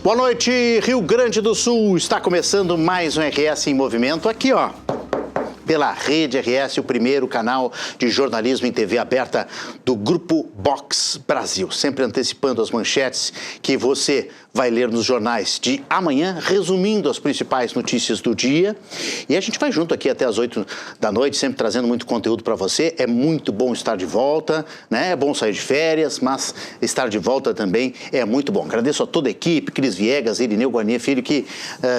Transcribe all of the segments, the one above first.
Boa noite, Rio Grande do Sul. Está começando mais um RS em Movimento aqui, ó. Pela Rede RS, o primeiro canal de jornalismo em TV aberta do Grupo Box Brasil. Sempre antecipando as manchetes que você vai ler nos jornais de amanhã, resumindo as principais notícias do dia. E a gente vai junto aqui até as 8 da noite, sempre trazendo muito conteúdo para você. É muito bom estar de volta, né? É bom sair de férias, mas estar de volta também é muito bom. Agradeço a toda a equipe, Cris Viegas, Irineu Guarnier Filho, que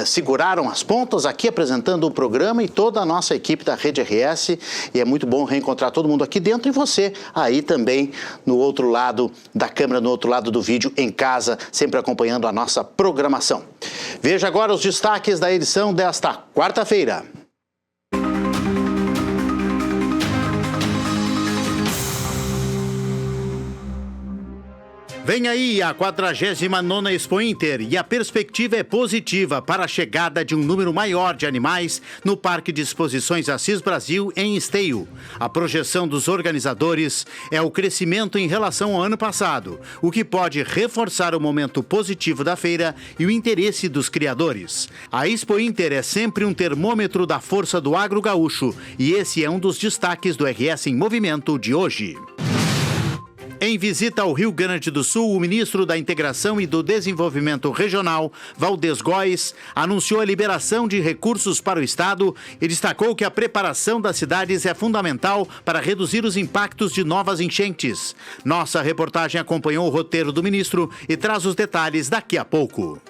seguraram as pontas aqui apresentando o programa e toda a nossa equipe da Rede RS, e é muito bom reencontrar todo mundo aqui dentro e você aí também no outro lado da câmera, no outro lado do vídeo, em casa, sempre acompanhando a nossa programação. Veja agora os destaques da edição desta quarta-feira. Vem aí a 49ª Expo Inter e a perspectiva é positiva para a chegada de um número maior de animais no Parque de Exposições Assis Brasil em Esteio. A projeção dos organizadores é o crescimento em relação ao ano passado, o que pode reforçar o momento positivo da feira e o interesse dos criadores. A Expo Inter é sempre um termômetro da força do agro gaúcho e esse é um dos destaques do RS em Movimento de hoje. Em visita ao Rio Grande do Sul, o ministro da Integração e do Desenvolvimento Regional, Valdez Góes, anunciou a liberação de recursos para o Estado e destacou que a preparação das cidades é fundamental para reduzir os impactos de novas enchentes. Nossa reportagem acompanhou o roteiro do ministro e traz os detalhes daqui a pouco.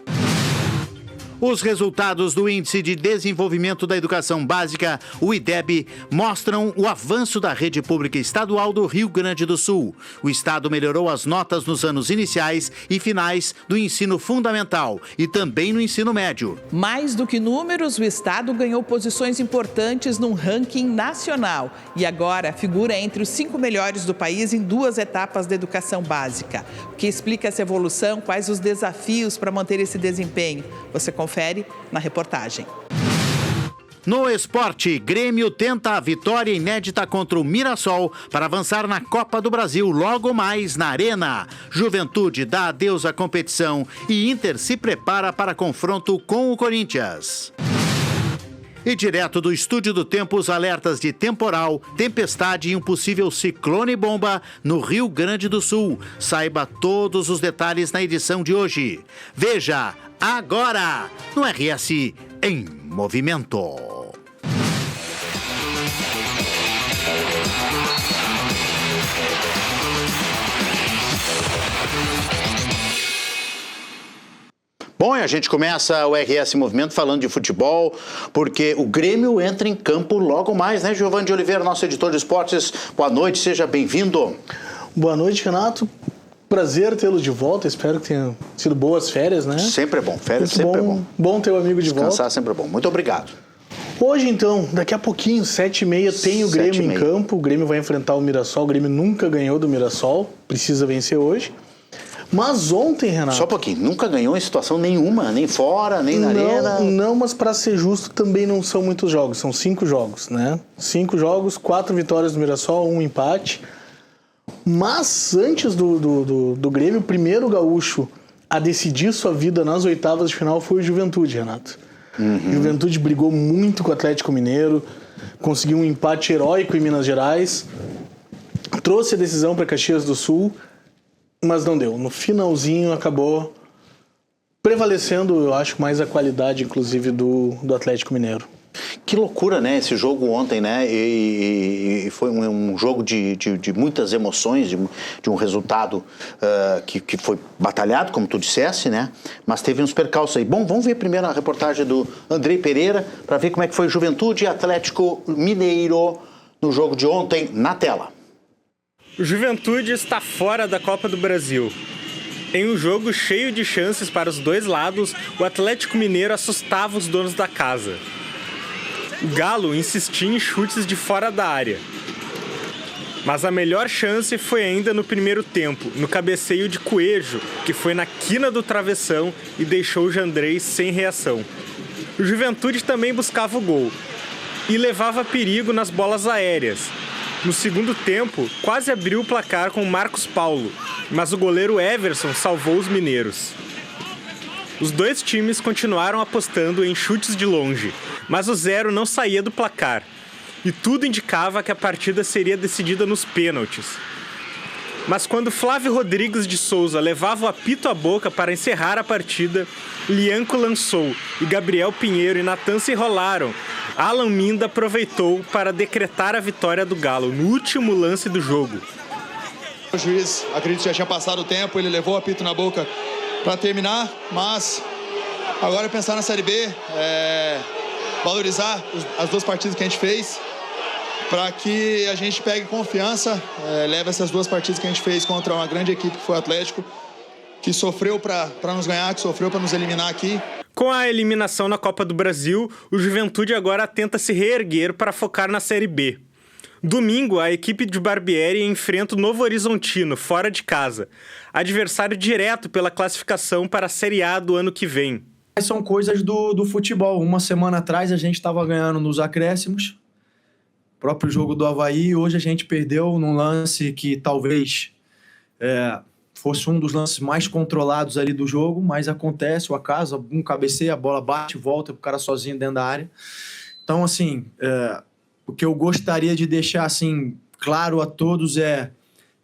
Os resultados do Índice de Desenvolvimento da Educação Básica, o IDEB, mostram o avanço da rede pública estadual do Rio Grande do Sul. O Estado melhorou as notas nos anos iniciais e finais do ensino fundamental e também no ensino médio. Mais do que números, o Estado ganhou posições importantes num ranking nacional e agora figura entre os 5 melhores do país em 2 etapas da educação básica. O que explica essa evolução? Quais os desafios para manter esse desempenho? Você confere na reportagem. No esporte, Grêmio tenta a vitória inédita contra o Mirassol para avançar na Copa do Brasil logo mais na Arena. Juventude dá adeus à competição e Inter se prepara para confronto com o Corinthians. E direto do Estúdio do Tempo, os alertas de temporal, tempestade e um possível ciclone bomba no Rio Grande do Sul. Saiba todos os detalhes na edição de hoje. Veja agora no RS em Movimento. Bom, e a gente começa o RS Movimento falando de futebol, porque o Grêmio entra em campo logo mais, né, Giovanni de Oliveira, nosso editor de esportes. Boa noite, seja bem-vindo. Boa noite, Renato. Prazer tê-lo de volta, espero que tenham sido boas férias, né? Sempre é bom, férias muito sempre é bom. Bom ter o amigo de volta. Descansar sempre é bom, muito obrigado. Hoje, então, daqui a pouquinho, 7h30, tem o Grêmio em campo. O Grêmio vai enfrentar o Mirassol. O Grêmio nunca ganhou do Mirassol, precisa vencer hoje. Mas ontem, Renato... Só um pouquinho, nunca ganhou em situação nenhuma, nem fora, nem na arena. Não, mas para ser justo, também não são muitos jogos, são 5 jogos, né? 5 jogos, 4 vitórias do Mirassol, 1 empate. Mas antes do Grêmio, o primeiro gaúcho a decidir sua vida nas oitavas de final foi o Juventude, Renato. Juventude brigou muito com o Atlético Mineiro, conseguiu um empate heróico em Minas Gerais, trouxe a decisão para Caxias do Sul, mas não deu. No finalzinho acabou prevalecendo, eu acho, mais a qualidade, inclusive, do Atlético Mineiro. Que loucura, né, esse jogo ontem, né, e foi um jogo de muitas emoções, de um resultado que foi batalhado, como tu dissesse, né, mas teve uns percalços aí. Bom, vamos ver primeiro a reportagem do Andrei Pereira, para ver como é que foi Juventude e Atlético Mineiro no jogo de ontem, na tela. O Juventude está fora da Copa do Brasil. Em um jogo cheio de chances para os dois lados, o Atlético Mineiro assustava os donos da casa. O Galo insistia em chutes de fora da área. Mas a melhor chance foi ainda no primeiro tempo, no cabeceio de Coelho, que foi na quina do travessão e deixou o Jandrei sem reação. O Juventude também buscava o gol e levava perigo nas bolas aéreas. No segundo tempo, quase abriu o placar com Marcos Paulo, mas o goleiro Everson salvou os mineiros. Os dois times continuaram apostando em chutes de longe, mas o 0 não saía do placar. E tudo indicava que a partida seria decidida nos pênaltis. Mas quando Flávio Rodrigues de Souza levava o apito à boca para encerrar a partida, Lianco lançou e Gabriel Pinheiro e Natan se enrolaram. Alan Minda aproveitou para decretar a vitória do Galo no último lance do jogo. O juiz, acredito que já tinha passado o tempo, ele levou o apito na boca para terminar, mas agora pensar na Série B, valorizar as duas partidas que a gente fez, para que a gente pegue confiança, leve essas duas partidas que a gente fez contra uma grande equipe que foi o Atlético, que sofreu para nos ganhar, que sofreu para nos eliminar aqui. Com a eliminação na Copa do Brasil, o Juventude agora tenta se reerguer para focar na Série B. Domingo, a equipe de Barbieri enfrenta o Novo Horizontino, fora de casa, adversário direto pela classificação para a Série A do ano que vem. São coisas do futebol. Uma semana atrás a gente estava ganhando nos acréscimos, próprio jogo do Avaí, hoje a gente perdeu num lance que talvez fosse um dos lances mais controlados ali do jogo, mas acontece, o acaso, um cabeceia, a bola bate, volta, o cara sozinho dentro da área. Então, assim, o que eu gostaria de deixar assim, claro a todos é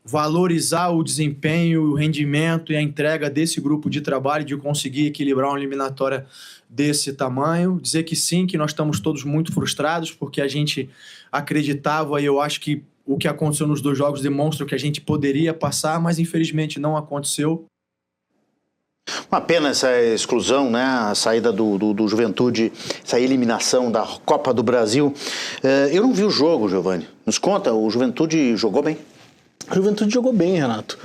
valorizar o desempenho, o rendimento e a entrega desse grupo de trabalho, de conseguir equilibrar uma eliminatória desse tamanho. Dizer que sim, que nós estamos todos muito frustrados, porque a gente acreditava, e eu acho que o que aconteceu nos dois jogos demonstra que a gente poderia passar, mas infelizmente não aconteceu. Uma pena essa exclusão, né? A saída do Juventude, essa eliminação da Copa do Brasil. Eu não vi o jogo, Giovanni. Nos conta, o Juventude jogou bem? A Juventude jogou bem, Renato.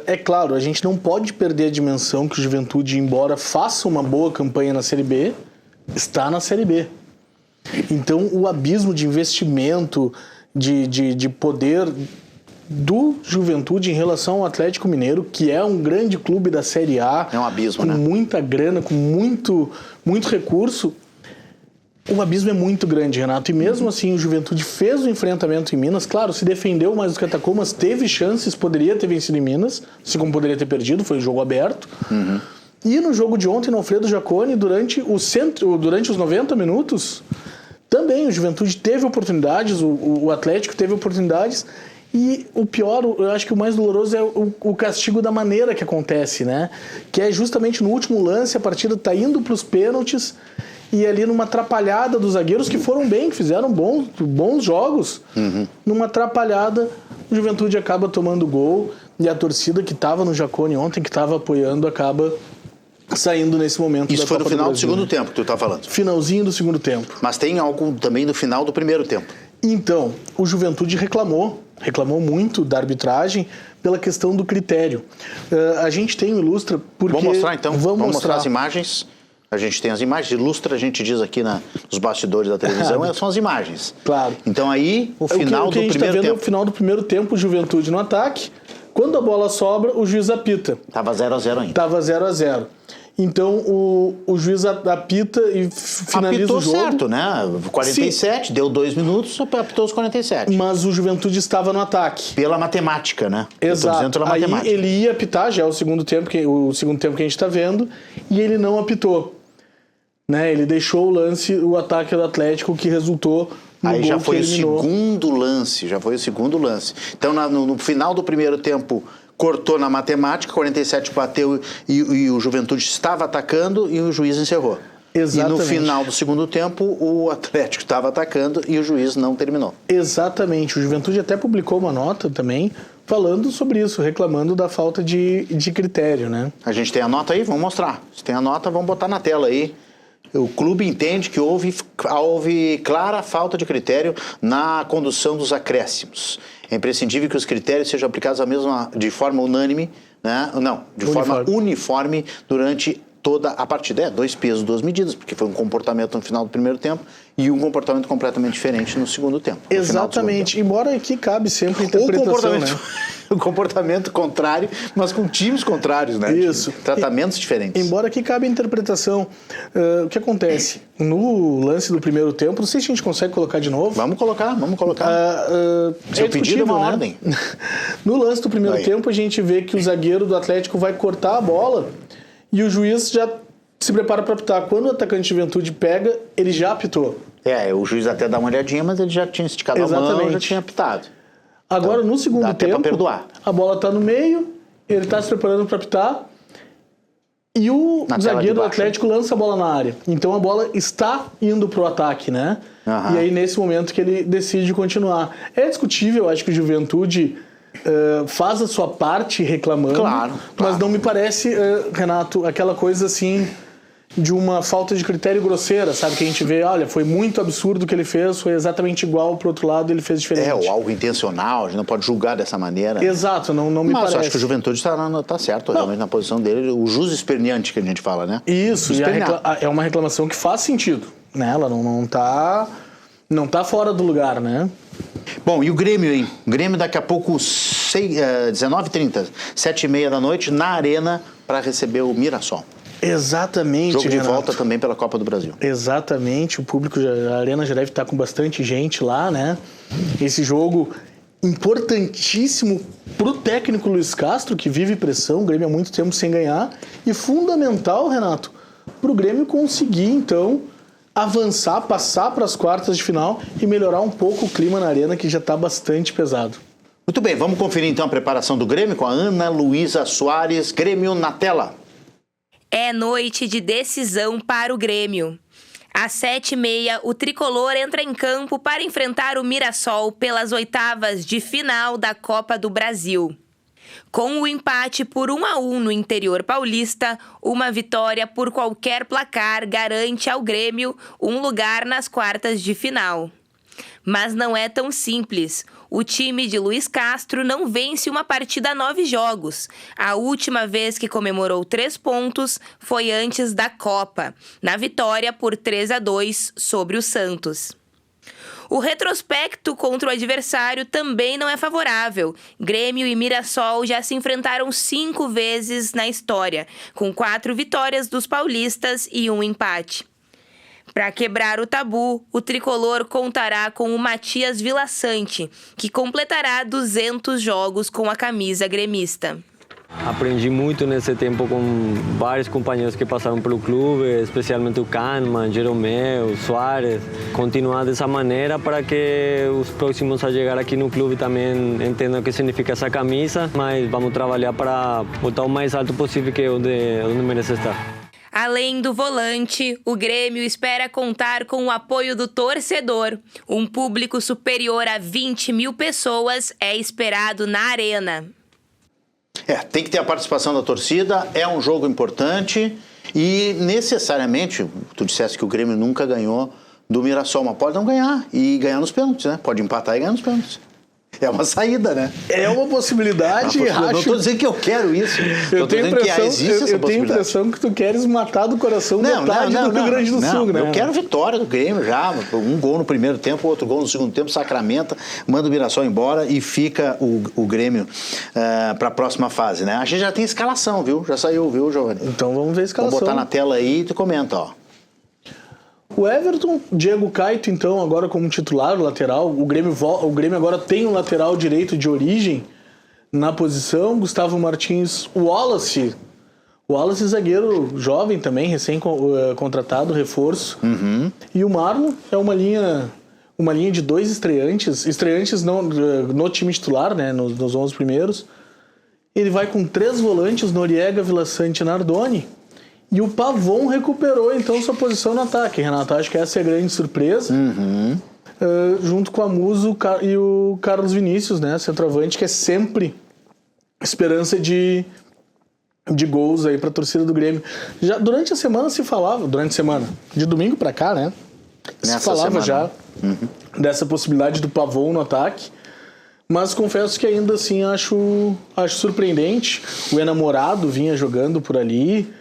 É claro, a gente não pode perder a dimensão que o Juventude, embora faça uma boa campanha na Série B, está na Série B. Então, o abismo de investimento, de poder do Juventude em relação ao Atlético Mineiro, que é um grande clube da Série A, é um abismo, com né? muita grana, com muito recurso, o abismo é muito grande, Renato. E mesmo assim, o Juventude fez o enfrentamento em Minas, claro, se defendeu mais do que atacou, mas teve chances, poderia ter vencido em Minas, assim como poderia ter perdido, foi um jogo aberto. E no jogo de ontem, no Alfredo Jaconi, durante os 90 minutos, também o Juventude teve oportunidades, o Atlético teve oportunidades. E o pior, eu acho que o mais doloroso é o castigo da maneira que acontece, né? Que é justamente no último lance, a partida tá indo para os pênaltis e ali numa atrapalhada dos zagueiros que foram bem, que fizeram bons jogos, numa atrapalhada, o Juventude acaba tomando gol e a torcida que estava no Jaconi ontem, que estava apoiando, acaba saindo nesse momento. Isso foi no final do segundo tempo. tempo que tu tá falando. Finalzinho do segundo tempo. Mas tem algo também no final do primeiro tempo. Então, o Juventude reclamou muito da arbitragem pela questão do critério. A gente tem o Ilustra porque... Vamos mostrar então? Vamos mostrar as imagens. A gente tem as imagens. Ilustra, a gente diz aqui nos bastidores da televisão, são as imagens. Claro. Então aí, o final do primeiro tempo. O que a gente está vendo é o final do primeiro tempo, o Juventude no ataque. Quando a bola sobra, o juiz apita. Tava 0-0 ainda. Tava 0-0. Então, o juiz apita e finaliza apitou o jogo. Certo, né? 47, sim. Deu 2 minutos, apitou os 47. Mas o Juventude estava no ataque. Pela matemática, né? Exato. Aí matemática. Ele ia apitar, já é o segundo tempo que a gente está vendo, e ele não apitou. Né? Ele deixou o lance, o ataque do Atlético, que resultou no aí gol já foi que o segundo lance. Então, no final do primeiro tempo, cortou na matemática, 47 bateu e o Juventude estava atacando e o juiz encerrou. Exatamente. E no final do segundo tempo, o Atlético estava atacando e o juiz não terminou. Exatamente. O Juventude até publicou uma nota também falando sobre isso, reclamando da falta de critério, né? A gente tem a nota aí? Vamos mostrar. Se tem a nota, vamos botar na tela aí. O clube entende que houve clara falta de critério na condução dos acréscimos. É imprescindível que os critérios sejam aplicados de forma unânime, né? Não, de forma uniforme durante toda a partida. 2 pesos, 2 medidas, porque foi um comportamento no final do primeiro tempo e um comportamento completamente diferente no segundo tempo. Exatamente, embora aqui cabe sempre a interpretação, né? O comportamento contrário, mas com times contrários, né? Isso. Tratamentos diferentes. Embora aqui cabe a interpretação. O que acontece? No lance do primeiro tempo, não sei se a gente consegue colocar de novo. Vamos colocar. Seu pedido é uma ordem. No lance do primeiro tempo, a gente vê que o zagueiro do Atlético vai cortar a bola e o juiz já se prepara para apitar. Quando o atacante de Juventude pega, ele já apitou. O juiz até dá uma olhadinha, mas ele já tinha esticado a mão, já tinha apitado. Agora, então, no segundo dá tempo, até pra perdoar. A bola tá no meio, ele tá se preparando para apitar, e o zagueiro do Atlético lança a bola na área. Então a bola está indo pro ataque, né? E aí, nesse momento que ele decide continuar. É discutível, acho que o Juventude faz a sua parte reclamando, claro. Mas não me parece, Renato, aquela coisa assim de uma falta de critério grosseira, sabe? Que a gente vê, olha, foi muito absurdo o que ele fez, foi exatamente igual pro outro lado, ele fez diferente. Ou algo intencional, a gente não pode julgar dessa maneira. Exato, não me parece. Mas eu acho que o Juventude tá certo, realmente na posição dele, o jus esperneante que a gente fala, né? Isso, e é uma reclamação que faz sentido, né? Ela não tá fora do lugar, né? Bom, e o Grêmio, hein? O Grêmio daqui a pouco, 19h30, 7h30 da noite, na Arena, para receber o Mirassol. Exatamente, Jogo de Renato. volta também pela Copa do Brasil. Exatamente, o público, a Arena já deve estar com bastante gente lá, né? Esse jogo importantíssimo pro técnico Luiz Castro, que vive pressão, o Grêmio há muito tempo sem ganhar, e fundamental, Renato, pro Grêmio conseguir, então, avançar, passar para as quartas de final e melhorar um pouco o clima na Arena, que já está bastante pesado. Muito bem, vamos conferir então a preparação do Grêmio com a Ana Luísa Soares. Grêmio na tela. É noite de decisão para o Grêmio. Às 7h30, o tricolor entra em campo para enfrentar o Mirassol pelas oitavas de final da Copa do Brasil. Com o empate por 1-1 no interior paulista, uma vitória por qualquer placar garante ao Grêmio um lugar nas quartas de final. Mas não é tão simples. O time de Luiz Castro não vence uma partida há 9 jogos. A última vez que comemorou 3 pontos foi antes da Copa, na vitória por 3-2 sobre o Santos. O retrospecto contra o adversário também não é favorável. Grêmio e Mirassol já se enfrentaram 5 vezes na história, com 4 vitórias dos paulistas e 1 empate. Para quebrar o tabu, o tricolor contará com o Matias Vilaçante, que completará 200 jogos com a camisa gremista. Aprendi muito nesse tempo com vários companheiros que passaram pelo clube, especialmente o Kahneman, Jeromel, Soares. Continuar dessa maneira para que os próximos a chegar aqui no clube também entendam o que significa essa camisa, mas vamos trabalhar para botar o mais alto possível, que é onde merece estar. Além do volante, o Grêmio espera contar com o apoio do torcedor. Um público superior a 20 mil pessoas é esperado na Arena. Tem que ter a participação da torcida, é um jogo importante e necessariamente, tu disseste que o Grêmio nunca ganhou do Mirassol, mas pode não ganhar e ganhar nos pênaltis, né? Pode empatar e ganhar nos pênaltis. É uma saída, né? É uma possibilidade. Não estou dizendo que eu quero isso. Eu tenho a impressão que tu queres matar do coração metade do Rio Grande do Sul, né? Eu quero vitória do Grêmio já. Um gol no primeiro tempo, outro gol no segundo tempo, sacramenta, manda o Mirassol embora e fica o Grêmio para a próxima fase, né? A gente já tem escalação, viu? Já saiu, viu, Giovanni? Então vamos ver a escalação. Vou botar na tela aí e tu comenta, ó. O Everton, Diego Caito, então, agora como titular, lateral. O Grêmio agora tem um lateral direito de origem na posição. Gustavo Martins, o Wallace, zagueiro jovem também, recém-contratado, reforço. E o Marlon é uma linha de 2 estreantes não, no time titular, né, nos 11 primeiros. Ele vai com 3 volantes, Noriega, Vilaçante e Nardoni. E o Pavon recuperou, então, sua posição no ataque, Renato. Acho que essa é a grande surpresa. Junto com a Muso e o Carlos Vinícius, né? Centroavante, que é sempre esperança de gols aí para a torcida do Grêmio. Já durante a semana se falava, de domingo para cá, né? Se falava já dessa possibilidade do Pavon no ataque. Mas confesso que ainda assim acho surpreendente. O Enamorado vinha jogando por ali.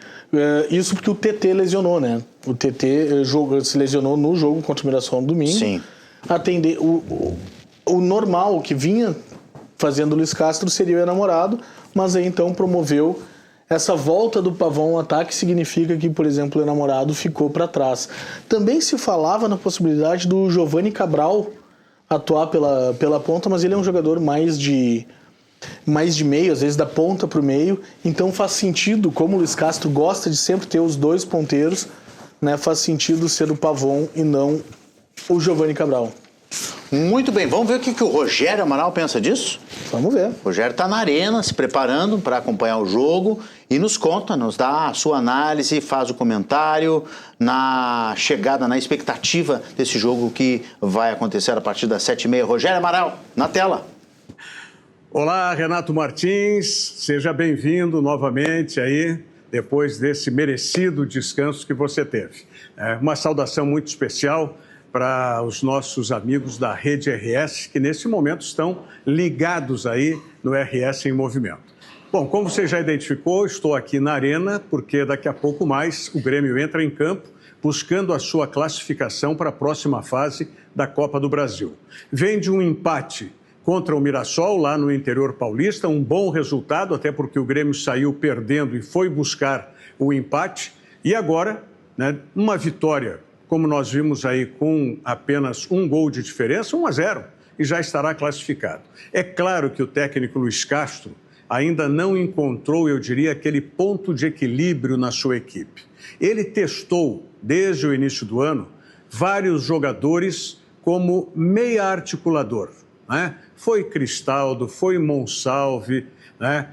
Isso porque o TT lesionou, né? O TT se lesionou no jogo contra o Mirassol no domingo. Sim. Atender o normal que vinha fazendo o Luiz Castro seria o Enamorado, mas aí então promoveu essa volta do Pavão ao ataque, significa que, por exemplo, o Enamorado ficou para trás. Também se falava na possibilidade do Giovani Cabral atuar pela ponta, mas ele é um jogador mais de mais de meio, às vezes da ponta para o meio. Então faz sentido, como o Luiz Castro gosta de sempre ter os dois ponteiros, né, faz sentido ser o Pavon e não o Giovanni Cabral. Muito bem, vamos ver o que o Rogério Amaral pensa disso? Vamos ver. O Rogério está na arena, se preparando para acompanhar o jogo e nos conta, nos dá a sua análise, faz o comentário na chegada, na expectativa desse jogo que vai acontecer a partir das 7h30. Rogério Amaral, na tela. Olá, Renato Martins, seja bem-vindo novamente aí, depois desse merecido descanso que você teve. Uma saudação muito especial para os nossos amigos da Rede RS, que nesse momento estão ligados aí no RS em Movimento. Bom, como você já identificou, estou aqui na arena porque daqui a pouco mais o Grêmio entra em campo buscando a sua classificação para a próxima fase da Copa do Brasil. Vem de um empate contra o Mirassol, lá no interior paulista, um bom resultado, até porque o Grêmio saiu perdendo e foi buscar o empate. E agora, né, uma vitória, como nós vimos aí, com apenas um gol de diferença, 1-0, e já estará classificado. É claro que o técnico Luiz Castro ainda não encontrou, eu diria, aquele ponto de equilíbrio na sua equipe. Ele testou, desde o início do ano, vários jogadores como meia articulador, né? Foi Cristaldo, foi Monsalve, né?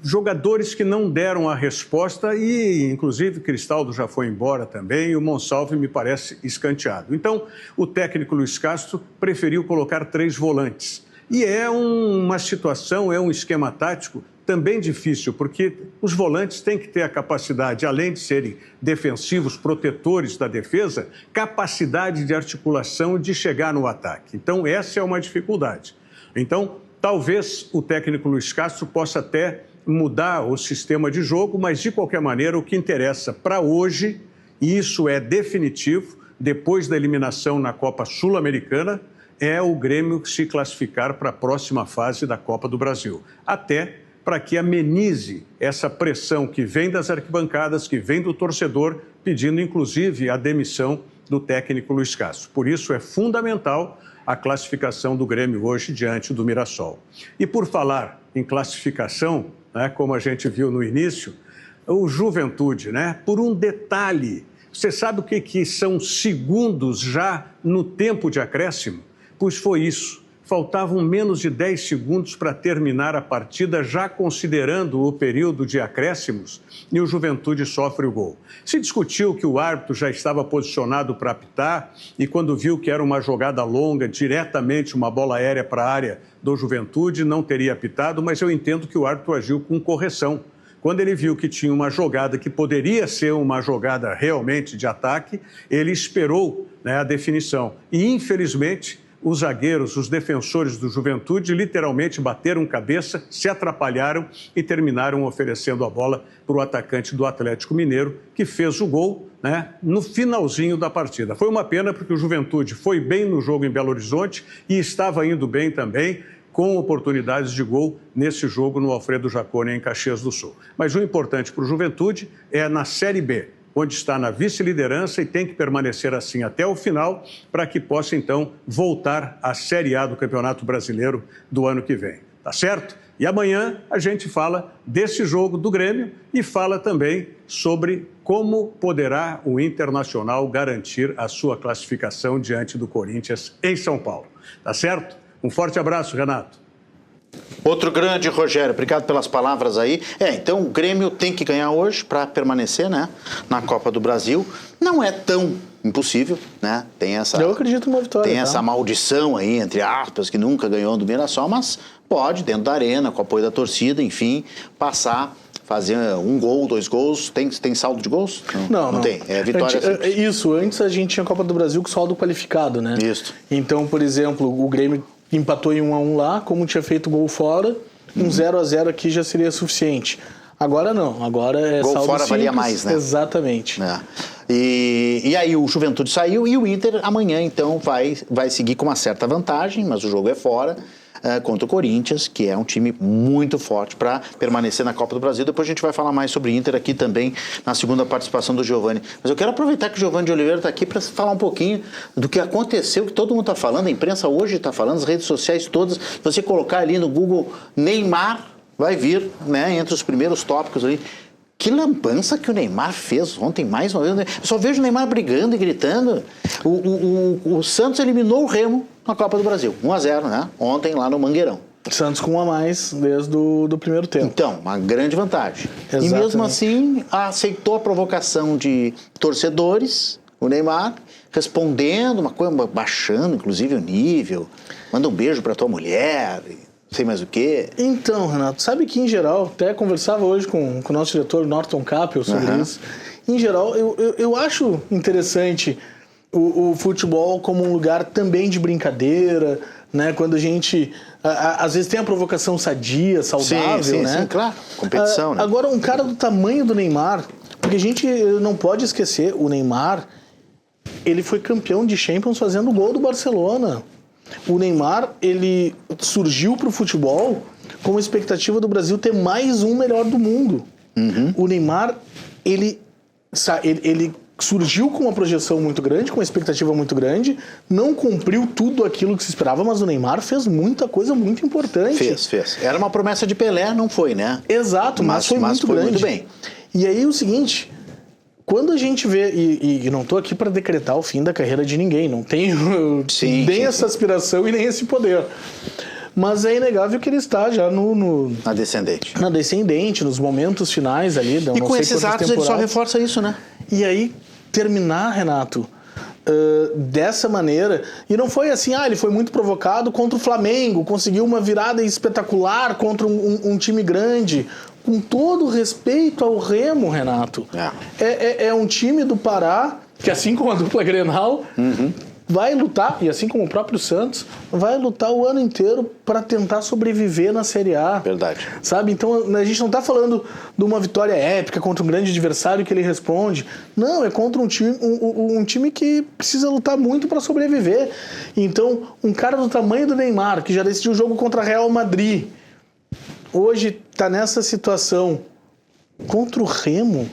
Jogadores que não deram a resposta e, inclusive, Cristaldo já foi embora também e o Monsalve me parece escanteado. Então, o técnico Luiz Castro preferiu colocar 3 volantes. E é uma situação, é um esquema tático também difícil, porque os volantes têm que ter a capacidade, além de serem defensivos, protetores da defesa, capacidade de articulação e de chegar no ataque. Então, essa é uma dificuldade. Então, talvez o técnico Luiz Castro possa até mudar o sistema de jogo, mas, de qualquer maneira, o que interessa para hoje, e isso é definitivo, depois da eliminação na Copa Sul-Americana, é o Grêmio se classificar para a próxima fase da Copa do Brasil. Até para que amenize essa pressão que vem das arquibancadas, que vem do torcedor, pedindo, inclusive, a demissão do técnico Luiz Castro. Por isso, é fundamental a classificação do Grêmio hoje diante do Mirassol. E por falar em classificação, né, como a gente viu no início, o Juventude, né, por um detalhe, você sabe o que são segundos já no tempo de acréscimo? Pois foi isso. Faltavam menos de 10 segundos para terminar a partida, já considerando o período de acréscimos, e o Juventude sofre o gol. Se discutiu que o árbitro já estava posicionado para apitar e quando viu que era uma jogada longa, diretamente uma bola aérea para a área do Juventude, não teria apitado, mas eu entendo que o árbitro agiu com correção. Quando ele viu que tinha uma jogada que poderia ser uma jogada realmente de ataque, ele esperou, né, a definição. E, infelizmente, os zagueiros, os defensores do Juventude, literalmente bateram cabeça, se atrapalharam e terminaram oferecendo a bola para o atacante do Atlético Mineiro, que fez o gol, né, no finalzinho da partida. Foi uma pena porque o Juventude foi bem no jogo em Belo Horizonte e estava indo bem também, com oportunidades de gol nesse jogo no Alfredo Jaconi, em Caxias do Sul. Mas o importante para o Juventude é na Série B, onde está na vice-liderança e tem que permanecer assim até o final para que possa, então, voltar à Série A do Campeonato Brasileiro do ano que vem. Tá certo? E amanhã a gente fala desse jogo do Grêmio e fala também sobre como poderá o Internacional garantir a sua classificação diante do Corinthians em São Paulo. Tá certo? Um forte abraço, Renato. Outro grande, Rogério, obrigado pelas palavras aí. Então o Grêmio tem que ganhar hoje para permanecer, né, na Copa do Brasil. Não é tão impossível, né? Tem essa, eu acredito numa vitória. Tem essa maldição aí, entre aspas, que nunca ganhou do Mirassol, mas pode, dentro da arena, com o apoio da torcida, enfim, passar, fazer um gol, 2 gols. Tem saldo de gols? Não tem. É vitória. Isso, antes a gente tinha a Copa do Brasil com saldo qualificado, né? Isso. Então, por exemplo, o Grêmio empatou em 1-1 lá, como tinha feito gol fora, 0-0 aqui já seria suficiente. Agora não, agora é gol saldo fora simples, valia mais, né? Exatamente. E aí o Juventude saiu e o Inter amanhã então vai seguir com uma certa vantagem, mas o jogo é fora. contra o Corinthians, que é um time muito forte para permanecer na Copa do Brasil. Depois a gente vai falar mais sobre Inter aqui também na segunda participação do Giovani. Mas eu quero aproveitar que o Giovani de Oliveira está aqui para falar um pouquinho do que aconteceu, que todo mundo está falando, a imprensa hoje está falando, as redes sociais todas. Se você colocar ali no Google Neymar, vai vir, né, entre os primeiros tópicos ali. Que lambança que o Neymar fez ontem, mais uma vez. Eu só vejo o Neymar brigando e gritando. O Santos eliminou o Remo na Copa do Brasil. 1-0, né? Ontem lá no Mangueirão. Santos com um a mais desde o primeiro tempo. Então, uma grande vantagem. Exatamente. E mesmo assim, aceitou a provocação de torcedores, o Neymar, respondendo uma coisa, baixando inclusive o nível. Manda um beijo pra tua mulher... sei mais o quê. Então, Renato, sabe que em geral, até conversava hoje com o nosso diretor Norton Capel sobre isso, em geral, eu acho interessante o futebol como um lugar também de brincadeira, né? Quando a gente, às vezes tem a provocação sadia, saudável, né? Sim, claro, competição, né? Agora, um cara do tamanho do Neymar, porque a gente não pode esquecer, o Neymar, ele foi campeão de Champions fazendo o gol do Barcelona. O Neymar, ele surgiu para o futebol com a expectativa do Brasil ter mais um melhor do mundo. O Neymar, ele surgiu com uma projeção muito grande, com uma expectativa muito grande, não cumpriu tudo aquilo que se esperava, mas o Neymar fez muita coisa muito importante. Fez. Era uma promessa de Pelé, não foi, né? Exato, mas foi muito grande. Muito bem. E aí o seguinte... Quando a gente vê, e não estou aqui para decretar o fim da carreira de ninguém, não tenho nem essa aspiração e nem esse poder. Mas é inegável que ele está já na descendente. Na descendente, nos momentos finais ali. E com esses atos ele só reforça isso, né? E aí, terminar, Renato, dessa maneira, e não foi assim, ele foi muito provocado contra o Flamengo, conseguiu uma virada espetacular contra um time grande. Com todo respeito ao Remo, Renato, é um time do Pará, que assim como a dupla Grenal, vai lutar, e assim como o próprio Santos, vai lutar o ano inteiro para tentar sobreviver na Série A. Verdade. Sabe? Então, a gente não está falando de uma vitória épica contra um grande adversário que ele responde. Não, é contra um time que precisa lutar muito para sobreviver. Então, um cara do tamanho do Neymar, que já decidiu o jogo contra Real Madrid, hoje está nessa situação contra o Remo,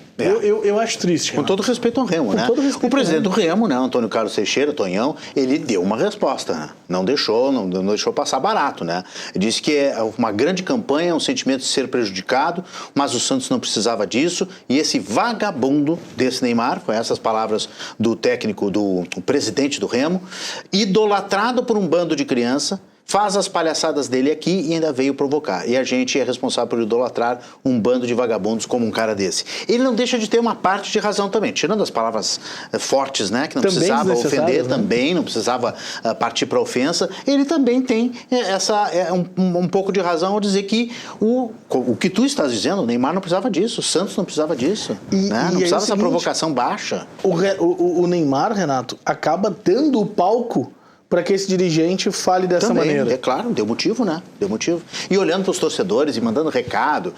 eu acho triste. Com todo respeito ao Remo, né? O presidente do Remo, né, Antônio Carlos Teixeira, Tonhão, ele deu uma resposta, né? Não deixou passar barato, né? Ele disse que é uma grande campanha, um sentimento de ser prejudicado, mas o Santos não precisava disso, e esse vagabundo desse Neymar, foi essas palavras do técnico, do presidente do Remo, idolatrado por um bando de criança, faz as palhaçadas dele aqui e ainda veio provocar. E a gente é responsável por idolatrar um bando de vagabundos como um cara desse. Ele não deixa de ter uma parte de razão também, tirando as palavras fortes, né, que não também precisava ofender, né? Também não precisava partir para ofensa. Ele também tem um pouco de razão ao dizer que o que tu estás dizendo, o Neymar não precisava disso, o Santos não precisava disso, né? Não precisava dessa provocação baixa. O Neymar, Renato, acaba dando o palco para que esse dirigente fale dessa maneira. É claro, deu motivo, né? Deu motivo. E olhando para os torcedores e mandando recado.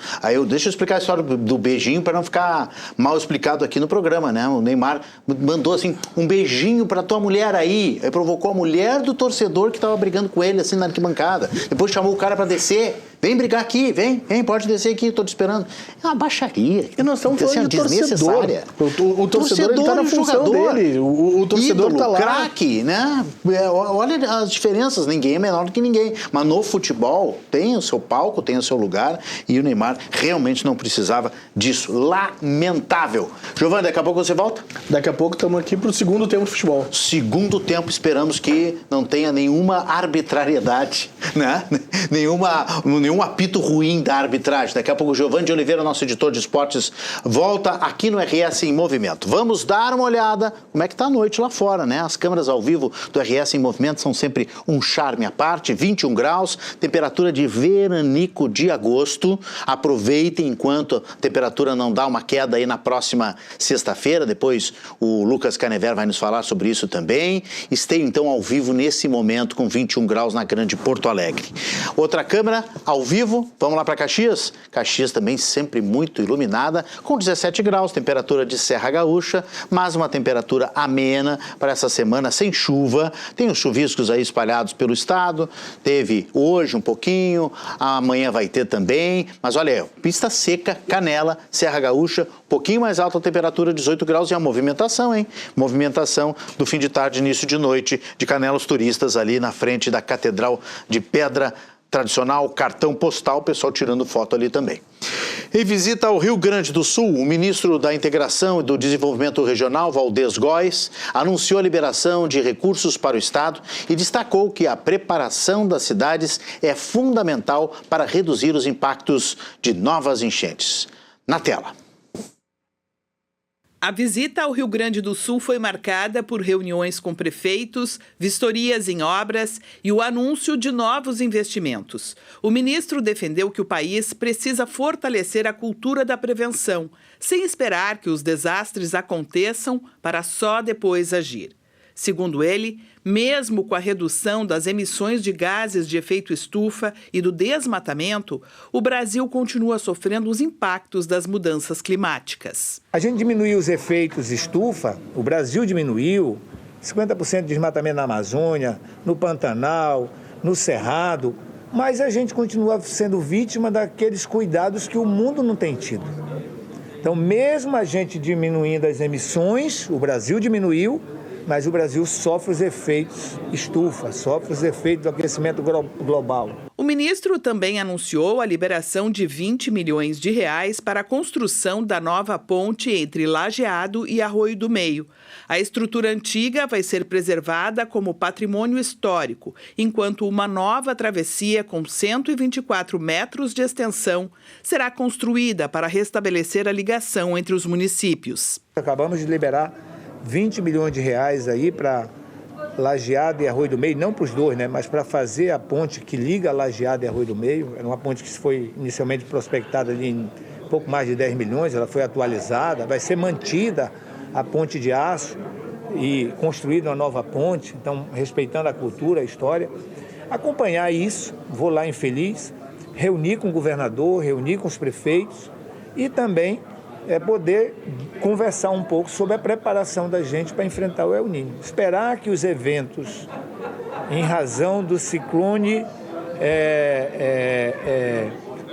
Deixa eu explicar a história do beijinho para não ficar mal explicado aqui no programa, né? O Neymar mandou assim, um beijinho para tua mulher aí. Aí provocou a mulher do torcedor que estava brigando com ele assim na arquibancada. Depois chamou o cara para descer. Vem brigar aqui, vem, pode descer aqui, estou te esperando. É uma baixaria. E nós estamos falando de torcedor. O torcedor está na função dele. O torcedor está lá. Craque, né? Olha as diferenças, ninguém é menor do que ninguém. Mas no futebol tem o seu palco, tem o seu lugar, e o Neymar realmente não precisava disso. Lamentável. Giovani, daqui a pouco você volta? Daqui a pouco estamos aqui para o segundo tempo de futebol. Segundo tempo, esperamos que não tenha nenhuma arbitrariedade, né? Nenhum apito ruim da arbitragem. Daqui a pouco o Giovani de Oliveira, nosso editor de esportes, volta aqui no RS em Movimento. Vamos dar uma olhada como é que está a noite lá fora, né? As câmeras ao vivo do RS em Movimento são sempre um charme à parte, 21 graus, temperatura de veranico de agosto. Aproveitem enquanto a temperatura não dá uma queda aí na próxima sexta-feira. Depois o Lucas Canever vai nos falar sobre isso também. Esteio então ao vivo nesse momento com 21 graus na Grande Porto Alegre. Outra câmera ao ao vivo. Vamos lá para Caxias? Caxias também sempre muito iluminada, com 17 graus, temperatura de Serra Gaúcha, mas uma temperatura amena para essa semana, sem chuva. Tem os chuviscos aí espalhados pelo estado, teve hoje um pouquinho, amanhã vai ter também, mas olha, pista seca, Canela, Serra Gaúcha, um pouquinho mais alta a temperatura, 18 graus, e a movimentação, hein? Movimentação do fim de tarde, início de noite, de Canela, os turistas ali na frente da Catedral de Pedra tradicional, cartão postal, o pessoal tirando foto ali também. Em visita ao Rio Grande do Sul, o ministro da Integração e do Desenvolvimento Regional, Valdez Góes, anunciou a liberação de recursos para o estado e destacou que a preparação das cidades é fundamental para reduzir os impactos de novas enchentes. Na tela. A visita ao Rio Grande do Sul foi marcada por reuniões com prefeitos, vistorias em obras e o anúncio de novos investimentos. O ministro defendeu que o país precisa fortalecer a cultura da prevenção, sem esperar que os desastres aconteçam para só depois agir. Segundo ele, mesmo com a redução das emissões de gases de efeito estufa e do desmatamento, o Brasil continua sofrendo os impactos das mudanças climáticas. A gente diminuiu os efeitos estufa, o Brasil diminuiu 50% de desmatamento na Amazônia, no Pantanal, no Cerrado, mas a gente continua sendo vítima daqueles cuidados que o mundo não tem tido. Então, mesmo a gente diminuindo as emissões, o Brasil diminuiu, mas o Brasil sofre os efeitos estufa, sofre os efeitos do aquecimento global. O ministro também anunciou a liberação de 20 milhões de reais para a construção da nova ponte entre Lajeado e Arroio do Meio. A estrutura antiga vai ser preservada como patrimônio histórico, enquanto uma nova travessia com 124 metros de extensão será construída para restabelecer a ligação entre os municípios. Acabamos de liberar 20 milhões de reais aí para Lajeado e Arroio do Meio, não para os dois, né, mas para fazer a ponte que liga Lajeado e Arroio do Meio. Era uma ponte que foi inicialmente prospectada ali em pouco mais de 10 milhões, ela foi atualizada, vai ser mantida a ponte de aço e construída uma nova ponte, então respeitando a cultura, a história. Acompanhar isso, vou lá em Feliz, reunir com o governador, reunir com os prefeitos e também poder conversar um pouco sobre a preparação da gente para enfrentar o El Niño. Esperar que os eventos, em razão do ciclone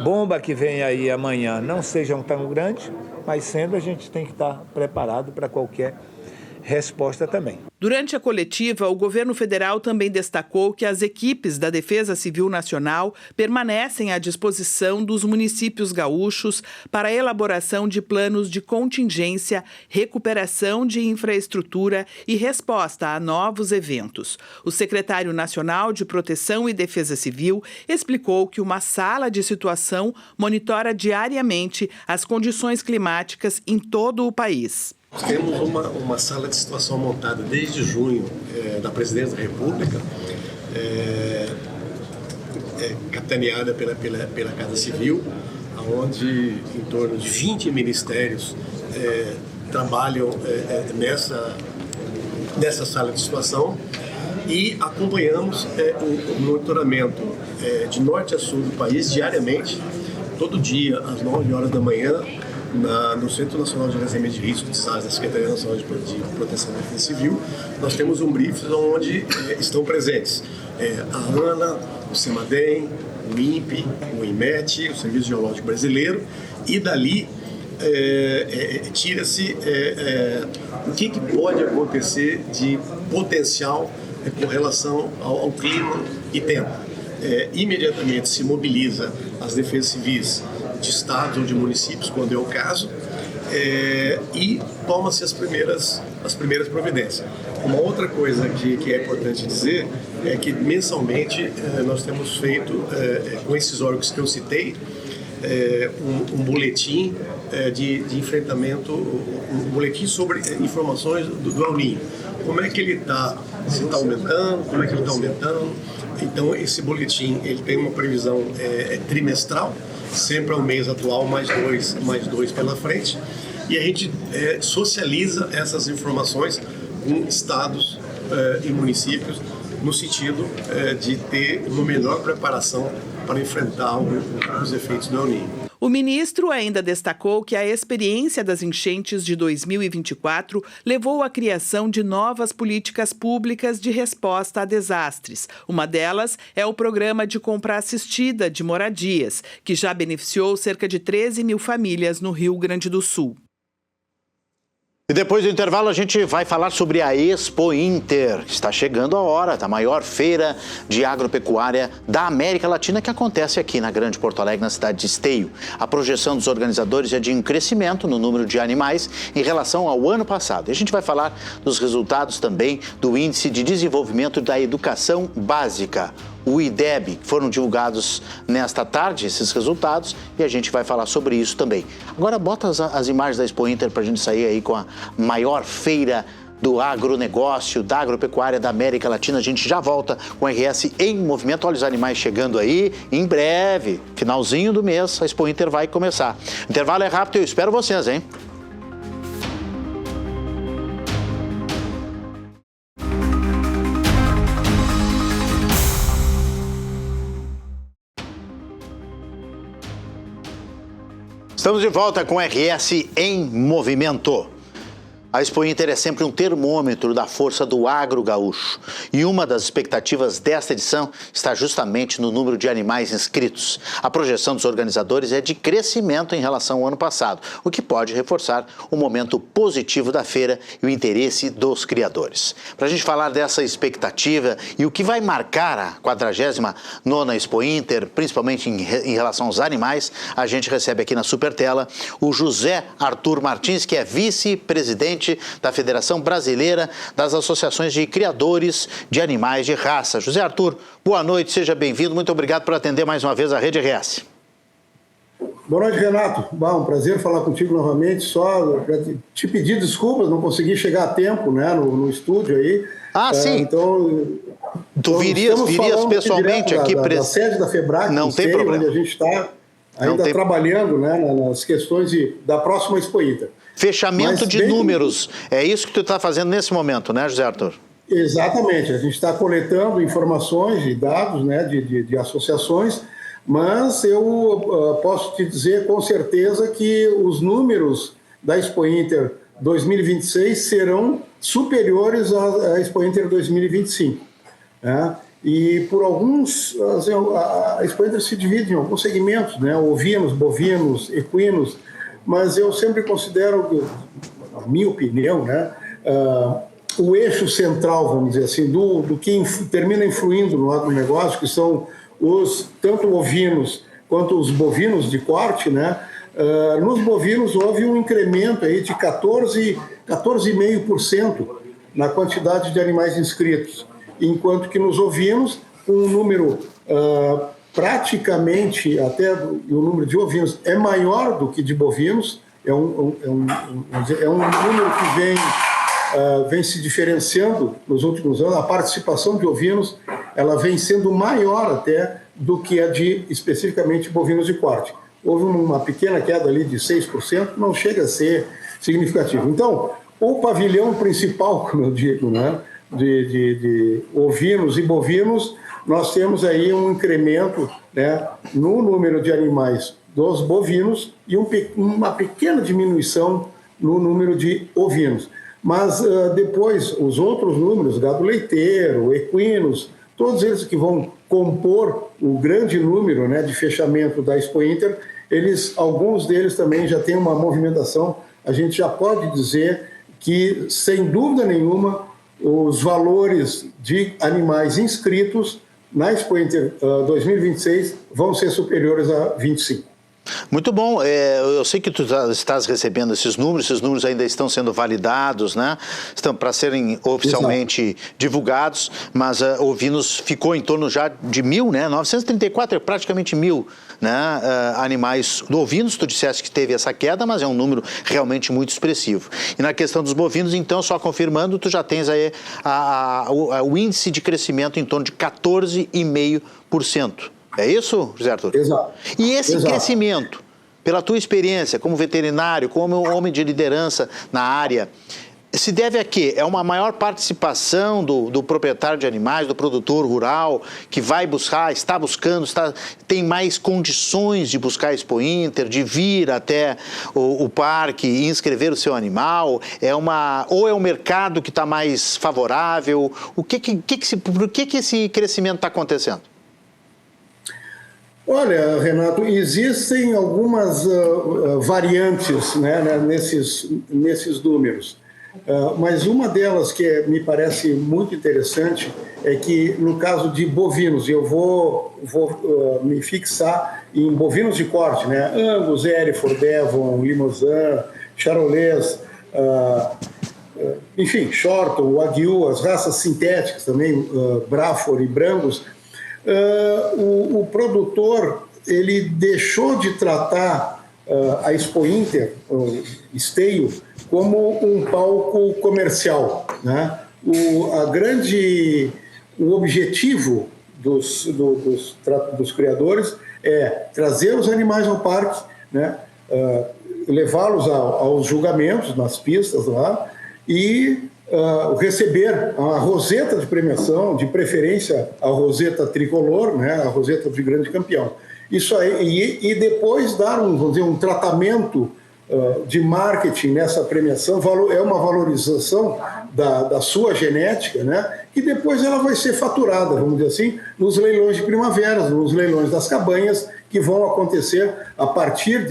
bomba que vem aí amanhã, não sejam tão grandes, mas sendo, a gente tem que estar preparado para qualquer resposta também. Durante a coletiva, o governo federal também destacou que as equipes da Defesa Civil Nacional permanecem à disposição dos municípios gaúchos para a elaboração de planos de contingência, recuperação de infraestrutura e resposta a novos eventos. O secretário nacional de Proteção e Defesa Civil explicou que uma sala de situação monitora diariamente as condições climáticas em todo o país. Nós temos uma sala de situação montada desde junho da Presidência da República, capitaneada pela Casa Civil, onde em torno de 20 ministérios trabalham nessa sala de situação e acompanhamos o monitoramento de norte a sul do país diariamente, todo dia às 9 horas da manhã, no Centro Nacional de Gerenciamento de Risco de Desastres da Secretaria Nacional de Proteção e Defesa Civil. Nós temos um briefing onde estão presentes a ANA, o CEMADEM, o INPE, o INMET, o Serviço Geológico Brasileiro, e dali tira-se o que pode acontecer de potencial com relação ao clima e tempo. Imediatamente se mobiliza as defesas civis de estados ou de municípios, quando é o caso, e toma-se as primeiras providências. Uma outra coisa que é importante dizer é que mensalmente nós temos feito, com esses órgãos que eu citei, um boletim de enfrentamento, um boletim sobre informações do El Niño. Como é que ele está, se está aumentando, como é que ele está aumentando. Então, esse boletim ele tem uma previsão trimestral, sempre ao mês atual, mais dois pela frente, e a gente socializa essas informações com estados e municípios no sentido de ter uma melhor preparação para enfrentar os efeitos do El Niño. O ministro ainda destacou que a experiência das enchentes de 2024 levou à criação de novas políticas públicas de resposta a desastres. Uma delas é o Programa de Compra Assistida de Moradias, que já beneficiou cerca de 13 mil famílias no Rio Grande do Sul. E depois do intervalo a gente vai falar sobre a Expo Inter. Está chegando a hora da maior feira de agropecuária da América Latina que acontece aqui na Grande Porto Alegre, na cidade de Esteio. A projeção dos organizadores é de um crescimento no número de animais em relação ao ano passado. E a gente vai falar dos resultados também do Índice de Desenvolvimento da Educação Básica, o IDEB, que foram divulgados nesta tarde, esses resultados, e a gente vai falar sobre isso também. Agora bota as imagens da Expo Inter para a gente sair aí com a maior feira do agronegócio, da agropecuária da América Latina. A gente já volta com o RS em movimento. Olha os animais chegando aí, em breve, finalzinho do mês, a Expo Inter vai começar. O intervalo é rápido e eu espero vocês, hein? Estamos de volta com o RS em movimento. A Expo Inter é sempre um termômetro da força do agro gaúcho. E uma das expectativas desta edição está justamente no número de animais inscritos. A projeção dos organizadores é de crescimento em relação ao ano passado, o que pode reforçar o momento positivo da feira e o interesse dos criadores. Para a gente falar dessa expectativa e o que vai marcar a 49ª Expo Inter, principalmente em relação aos animais, a gente recebe aqui na Supertela o José Arthur Martins, que é vice-presidente da Federação Brasileira das Associações de Criadores de Animais de Raça. José Arthur, boa noite, seja bem-vindo. Muito obrigado por atender mais uma vez a Rede RS. Boa noite, Renato. Um prazer falar contigo novamente. Só te pedir desculpas, não consegui chegar a tempo, né, no estúdio aí. Sim. Então, tu virias pessoalmente aqui da sede da FEBRAC, não tem problema. Onde a gente está ainda trabalhando, né, nas questões da próxima Expo Inter. Fechamento de números, é isso que tu está fazendo nesse momento, né, José Arthur? Exatamente, a gente está coletando informações e dados, né, de associações, mas eu posso te dizer com certeza que os números da Expo Inter 2026 serão superiores à Expo Inter 2025. Né? E por alguns, a Expo Inter se divide em alguns segmentos, né, ovinos, bovinos, equinos, mas eu sempre considero, na minha opinião, né, o eixo central, vamos dizer assim, do que termina influindo no agronegócio, que são tanto ovinos quanto os bovinos de corte, né? Nos bovinos houve um incremento aí de 14,5% na quantidade de animais inscritos, enquanto que nos ovinos, um número praticamente, até o número de ovinos é maior do que de bovinos, é um número que vem se diferenciando nos últimos anos. A participação de ovinos ela vem sendo maior até do que a de especificamente bovinos de corte. Houve uma pequena queda ali de 6%, não chega a ser significativo. Então, o pavilhão principal, como eu digo, né, de ovinos e bovinos, nós temos aí um incremento, né, no número de animais dos bovinos e uma pequena diminuição no número de ovinos. Mas depois, os outros números, gado leiteiro, equinos, todos eles que vão compor o grande número, né, de fechamento da Expo Inter, alguns deles também já têm uma movimentação. A gente já pode dizer que, sem dúvida nenhuma, os valores de animais inscritos na Expo Inter 2026 vão ser superiores a 25. Muito bom, eu sei que tu estás recebendo esses números ainda estão sendo validados, né? Estão para serem oficialmente divulgados, mas ovinos ficou em torno já de 1.000, né? 934, praticamente 1.000, né? Animais ovinos, tu disseste que teve essa queda, mas é um número realmente muito expressivo. E na questão dos bovinos, então, só confirmando, tu já tens aí o índice de crescimento em torno de 14,5%. É isso, José Arthur? Exato. E esse crescimento, pela tua experiência como veterinário, como homem de liderança na área, se deve a quê? É uma maior participação do proprietário de animais, do produtor rural, que vai buscar, está buscando, tem mais condições de buscar a Expo Inter, de vir até o parque e inscrever o seu animal? Ou é o mercado que está mais favorável? Por que esse crescimento está acontecendo? Olha, Renato, existem algumas variantes, né, nesses números. Mas uma delas que me parece muito interessante é que, no caso de bovinos, eu vou me fixar em bovinos de corte, né? Angus, Hereford, Devon, Limousin, Charolais, enfim, Shorton, Wagyu, as raças sintéticas também, Braford e Brangus. O produtor, ele deixou de tratar a Expo Inter, o esteio, como um palco comercial, né? O objetivo dos criadores é trazer os animais ao parque, né? Levá-los aos julgamentos nas pistas lá e receber a roseta de premiação, de preferência a roseta tricolor, né? A roseta de grande campeão. Isso aí, e depois dar vamos dizer, um tratamento de marketing nessa premiação, é uma valorização da sua genética, né? Que depois ela vai ser faturada, vamos dizer assim, nos leilões de primavera, nos leilões das cabanhas, que vão acontecer a partir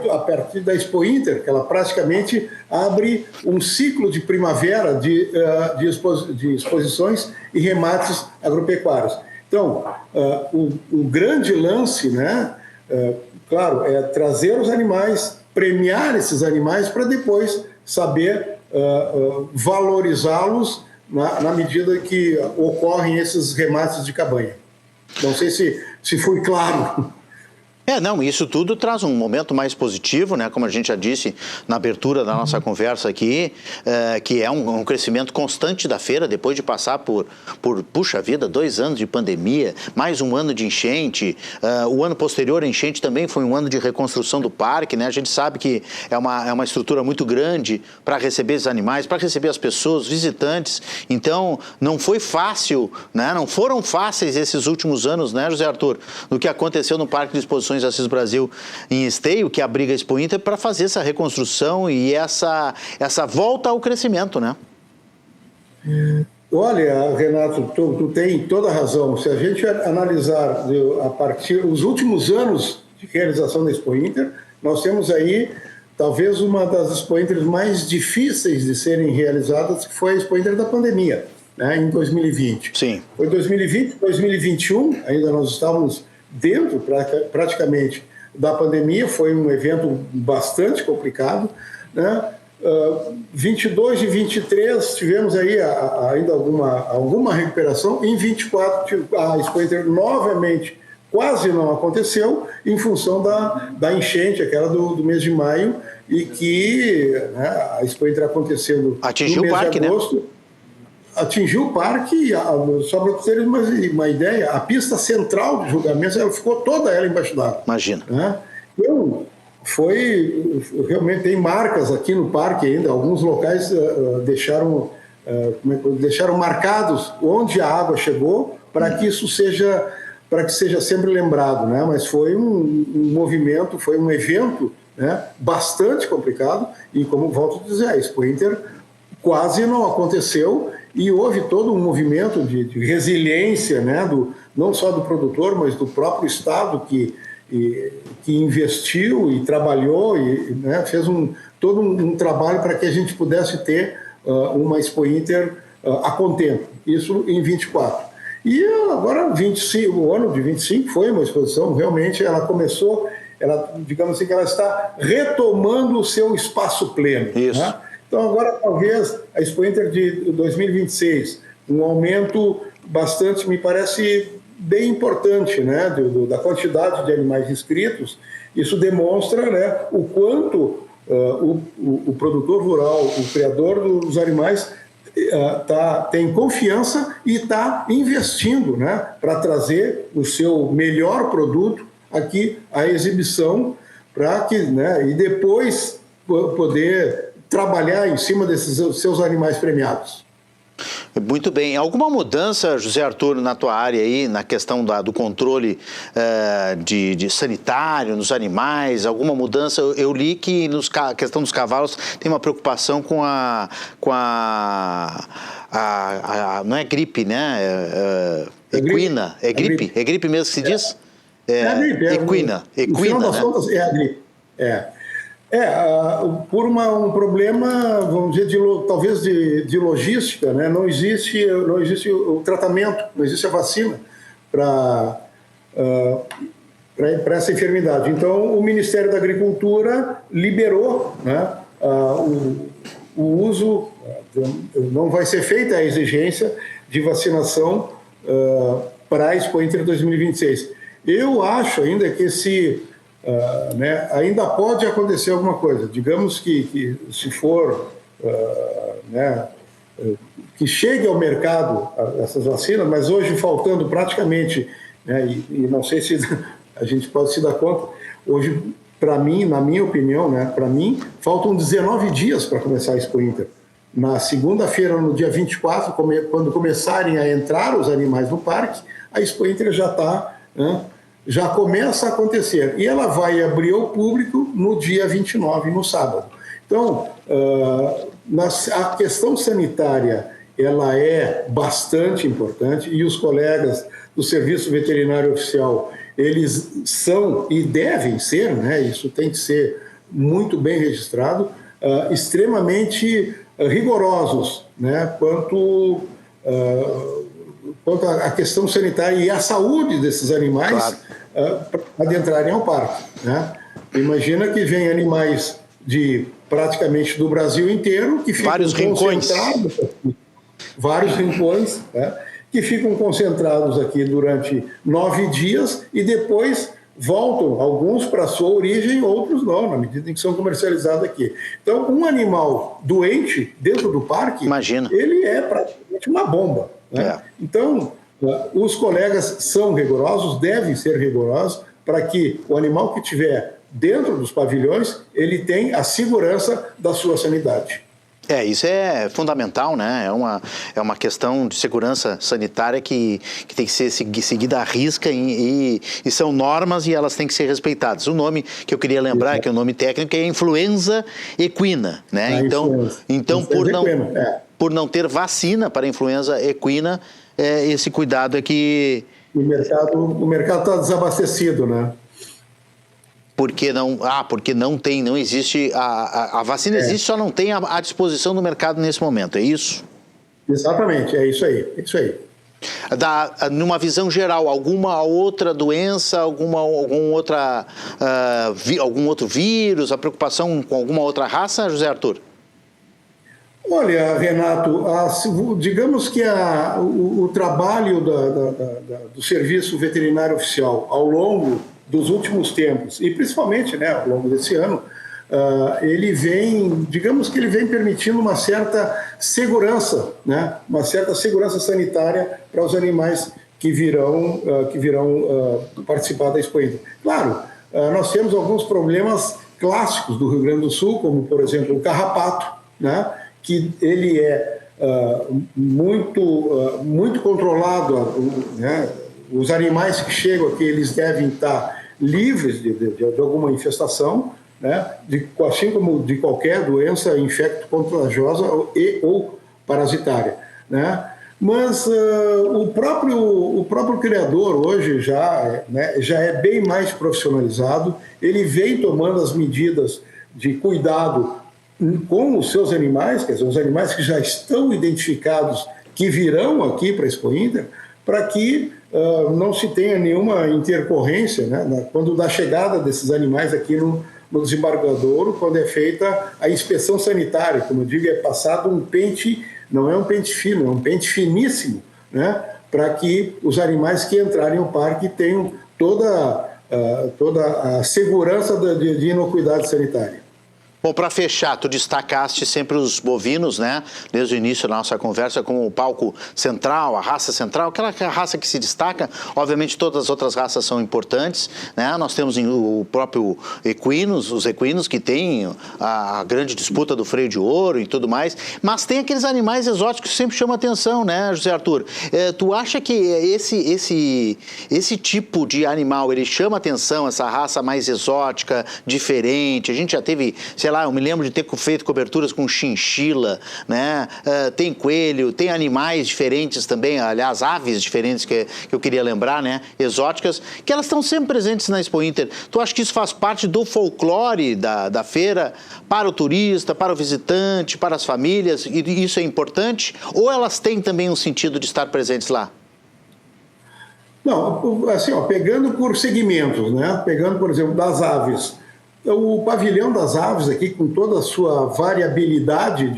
a partir da Expo Inter, que ela praticamente abre um ciclo de primavera de exposições e remates agropecuários. Então, o grande lance, né? Claro, é trazer os animais, premiar esses animais para depois saber valorizá-los na medida que ocorrem esses remates de cabanha. Não sei se foi claro. Não, isso tudo traz um momento mais positivo, né? Como a gente já disse na abertura da nossa conversa aqui, que é um crescimento constante da feira, depois de passar por puxa vida, 2 anos de pandemia, mais um ano de enchente, o ano posterior à enchente também foi um ano de reconstrução do parque, né? A gente sabe que é uma estrutura muito grande para receber esses animais, para receber as pessoas, visitantes, então não foi fácil, né? Não foram fáceis esses últimos anos, né, José Arthur, do que aconteceu no Parque de Exposições Assis Brasil em Esteio, que abriga a Expo Inter, para fazer essa reconstrução e essa volta ao crescimento, né? Olha, Renato, tu tem toda a razão. Se a gente analisar a partir dos últimos anos de realização da Expo Inter, nós temos aí talvez uma das Expo Inter mais difíceis de serem realizadas, que foi a Expo Inter da pandemia, né, em 2020. Sim. Foi 2020, 2021, ainda nós estávamos dentro praticamente da pandemia, foi um evento bastante complicado, né? 22 e 23 tivemos aí ainda alguma recuperação. Em 24 a Expo Inter novamente quase não aconteceu em função da enchente, aquela do mês de maio, e que, né, a Expo Inter acontecendo atingiu o parque, né? Atingiu o parque, só para vocês terem uma ideia, a pista central de julgamentos, ela ficou toda ela embaixo d'água. Imagina. Né? Então, realmente tem marcas aqui no parque ainda, alguns locais deixaram marcados onde a água chegou, para que isso seja sempre lembrado, né? Mas foi um movimento, foi um evento, né, bastante complicado, e como volto a dizer, a Expo Inter quase não aconteceu, e houve todo um movimento de resiliência, né, não só do produtor, mas do próprio Estado, que investiu e trabalhou, e, né, fez todo um trabalho para que a gente pudesse ter uma Expo Inter a contento. Isso em 24. E agora, o ano de 25 foi uma exposição, realmente ela começou, digamos assim, que ela está retomando o seu espaço pleno. Isso. Né? Então, agora, talvez, a Expo Inter de 2026, um aumento bastante, me parece, bem importante, né, da quantidade de animais inscritos. Isso demonstra, né, o quanto o produtor rural, o criador dos animais, tem confiança e está investindo, né, para trazer o seu melhor produto aqui à exibição, para que, né, e depois poder trabalhar em cima desses seus animais premiados. Muito bem. Alguma mudança, José Arthur, na tua área aí, na questão do controle de sanitário nos animais? Alguma mudança? Eu li que a questão dos cavalos tem uma preocupação com não é gripe, né? Equina. É gripe? É gripe mesmo que se diz? É a gripe. Equina. No final das contas, é a gripe. Por um problema, vamos dizer, talvez de logística, né? Não existe o tratamento, não existe a vacina para essa enfermidade. Então, o Ministério da Agricultura liberou, né, o uso, não vai ser feita a exigência de vacinação para a Expo Inter 2026. Eu acho ainda que ainda pode acontecer alguma coisa. Digamos que se for que chegue ao mercado essas vacinas, mas hoje faltando praticamente, né, e não sei se a gente pode se dar conta, hoje, para mim, na minha opinião, né, para mim, faltam 19 dias para começar a Expo Inter. Na segunda-feira, no dia 24, quando começarem a entrar os animais no parque, a Expo Inter já começa a acontecer. E ela vai abrir ao público no dia 29, no sábado. Então, a questão sanitária, ela é bastante importante, e os colegas do Serviço Veterinário Oficial, eles são e devem ser, né, isso tem que ser muito bem registrado, extremamente rigorosos, né, quanto à questão sanitária e à saúde desses animais, para adentrarem ao parque, né? Imagina que vem animais de praticamente do Brasil inteiro, que ficam vários rincões, né, que ficam concentrados aqui durante 9 dias e depois voltam, alguns para a sua origem, outros não, na medida em que são comercializados aqui. Então, um animal doente dentro do parque, ele é praticamente uma bomba, né? Então, os colegas são rigorosos, devem ser rigorosos, para que o animal que estiver dentro dos pavilhões, ele tenha a segurança da sua sanidade. Isso é fundamental, né? É uma questão de segurança sanitária que tem que ser seguida à risca e são normas e elas têm que ser respeitadas. O nome que eu queria lembrar, que é o nome técnico, é influenza equina, né? Então por não ter vacina para a influenza equina, esse cuidado é que... O mercado está desabastecido, né? Porque não existe, a vacina existe, só não tem à disposição do mercado nesse momento, é isso? Exatamente, é isso aí. Numa visão geral, alguma outra doença, algum outro vírus, a preocupação com alguma outra raça, José Arthur? Olha, Renato, digamos que o trabalho do Serviço Veterinário Oficial ao longo dos últimos tempos, e principalmente, né, ao longo desse ano, ele vem permitindo uma certa segurança, né, uma certa segurança sanitária para os animais que virão participar da Expo Inter. Claro, nós temos alguns problemas clássicos do Rio Grande do Sul, como, por exemplo, o carrapato, né, que ele é muito controlado, né? Os animais que chegam aqui, eles devem estar livres de alguma infestação, né? Assim como de qualquer doença infecto-contagiosa ou parasitária, né? Mas o próprio criador hoje já é bem mais profissionalizado, ele vem tomando as medidas de cuidado com os seus animais, quer dizer, os animais que já estão identificados, que virão aqui para a Expo Inter, para que não se tenha nenhuma intercorrência, né, quando da chegada desses animais aqui no desembargadouro, quando é feita a inspeção sanitária, como eu digo, é passado um pente, não é um pente fino, é um pente finíssimo, né, para que os animais que entrarem no parque tenham toda a segurança de inocuidade sanitária. Bom, para fechar, tu destacaste sempre os bovinos, né? Desde o início da nossa conversa, como o palco central, a raça central, aquela raça que se destaca. Obviamente, todas as outras raças são importantes, né? Nós temos o próprio equinos, os equinos que tem a grande disputa do freio de ouro e tudo mais. Mas tem aqueles animais exóticos que sempre chamam atenção, né, José Arthur? Tu acha que esse tipo de animal, ele chama atenção, essa raça mais exótica, diferente? A gente já teve, sei lá, eu me lembro de ter feito coberturas com chinchila, né? Tem coelho, tem animais diferentes também, aliás, aves diferentes que eu queria lembrar, né? Exóticas, que elas estão sempre presentes na Expo Inter. Tu acha que isso faz parte do folclore da feira para o turista, para o visitante, para as famílias, e isso é importante? Ou elas têm também um sentido de estar presentes lá? Não, assim, ó, pegando por segmentos, né? Pegando, por exemplo, das aves. O pavilhão das aves aqui, com toda a sua variabilidade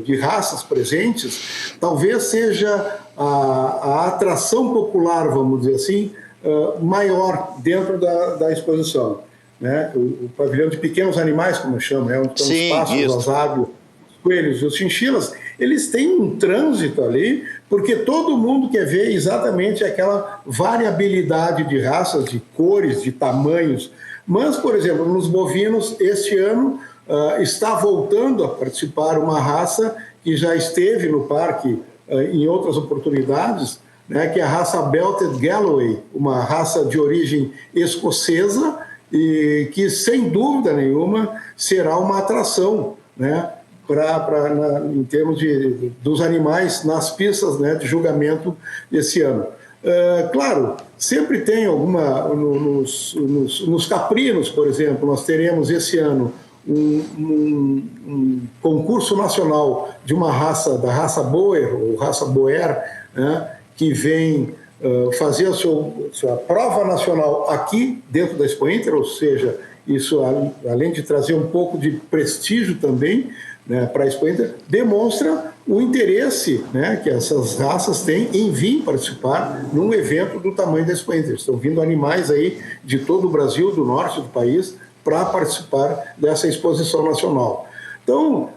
de raças presentes, talvez seja a atração popular, vamos dizer assim, maior dentro da exposição, né? O pavilhão de pequenos animais, como eu chamo, onde estão os pássaros, as águias, os coelhos e os chinchilas, eles têm um trânsito ali, porque todo mundo quer ver exatamente aquela variabilidade de raças, de cores, de tamanhos. Mas, por exemplo, nos bovinos, este ano está voltando a participar uma raça que já esteve no parque em outras oportunidades, né, que é a raça Belted Galloway, uma raça de origem escocesa e que, sem dúvida nenhuma, será uma atração, né, em termos dos animais nas pistas, né, de julgamento esse ano. Claro, sempre tem alguma, nos caprinos, por exemplo, nós teremos esse ano um concurso nacional de uma raça, da raça Boer, ou raça Boer, né, que vem fazer a sua prova nacional aqui dentro da Expo Inter, ou seja, isso, além de trazer um pouco de prestígio também, né, para a Expo Inter, demonstra o interesse, né, que essas raças têm em vir participar num evento do tamanho da Expo Inter. Estão vindo animais aí de todo o Brasil, do norte do país, para participar dessa exposição nacional. Então,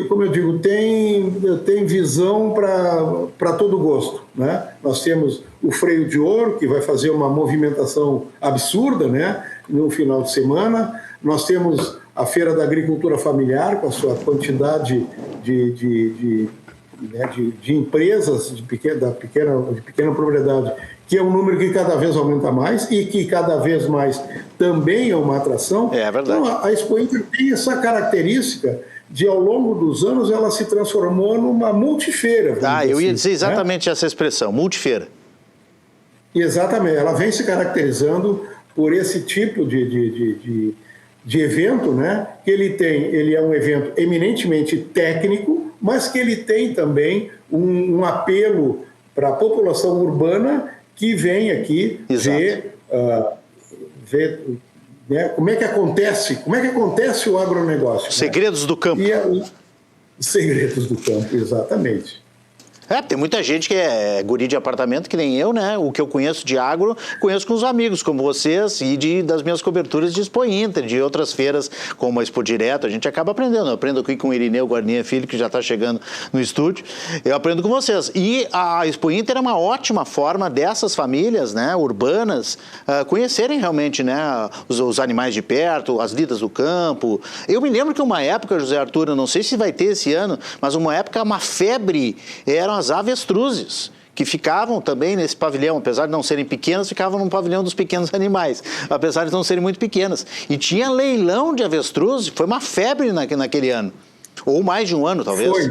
como eu digo, tem visão para todo gosto, né? Nós temos o freio de ouro, que vai fazer uma movimentação absurda, né, no final de semana. Nós temos a Feira da Agricultura Familiar, com a sua quantidade de empresas de pequena propriedade, que é um número que cada vez aumenta mais e que cada vez mais também é uma atração. É verdade. Então, a Expo Inter tem essa característica de, ao longo dos anos, ela se transformou numa multifeira. Eu ia dizer exatamente essa expressão, multifeira. Exatamente, ela vem se caracterizando por esse tipo de evento, né? Que ele é um evento eminentemente técnico, mas que ele tem também um apelo para a população urbana que vem aqui ver, né, como é que acontece o agronegócio. Segredos, né, do campo. Os segredos do campo, exatamente. Tem muita gente que é guri de apartamento, que nem eu, né? O que eu conheço de agro, conheço com os amigos como vocês e das minhas coberturas de Expo Inter, de outras feiras como a Expo Direto. A gente acaba aprendendo. Eu aprendo aqui com o Irineu Guarnier Filho, que já está chegando no estúdio. Eu aprendo com vocês. E a Expo Inter é uma ótima forma dessas famílias, né, urbanas, conhecerem realmente, né, os animais de perto, as lidas do campo. Eu me lembro que uma época, José Arthur, eu não sei se vai ter esse ano, mas uma época, uma febre eram as avestruzes, que ficavam também nesse pavilhão, apesar de não serem pequenas, ficavam no pavilhão dos pequenos animais, apesar de não serem muito pequenas. E tinha leilão de avestruzes, foi uma febre naquele ano, ou mais de um ano, talvez.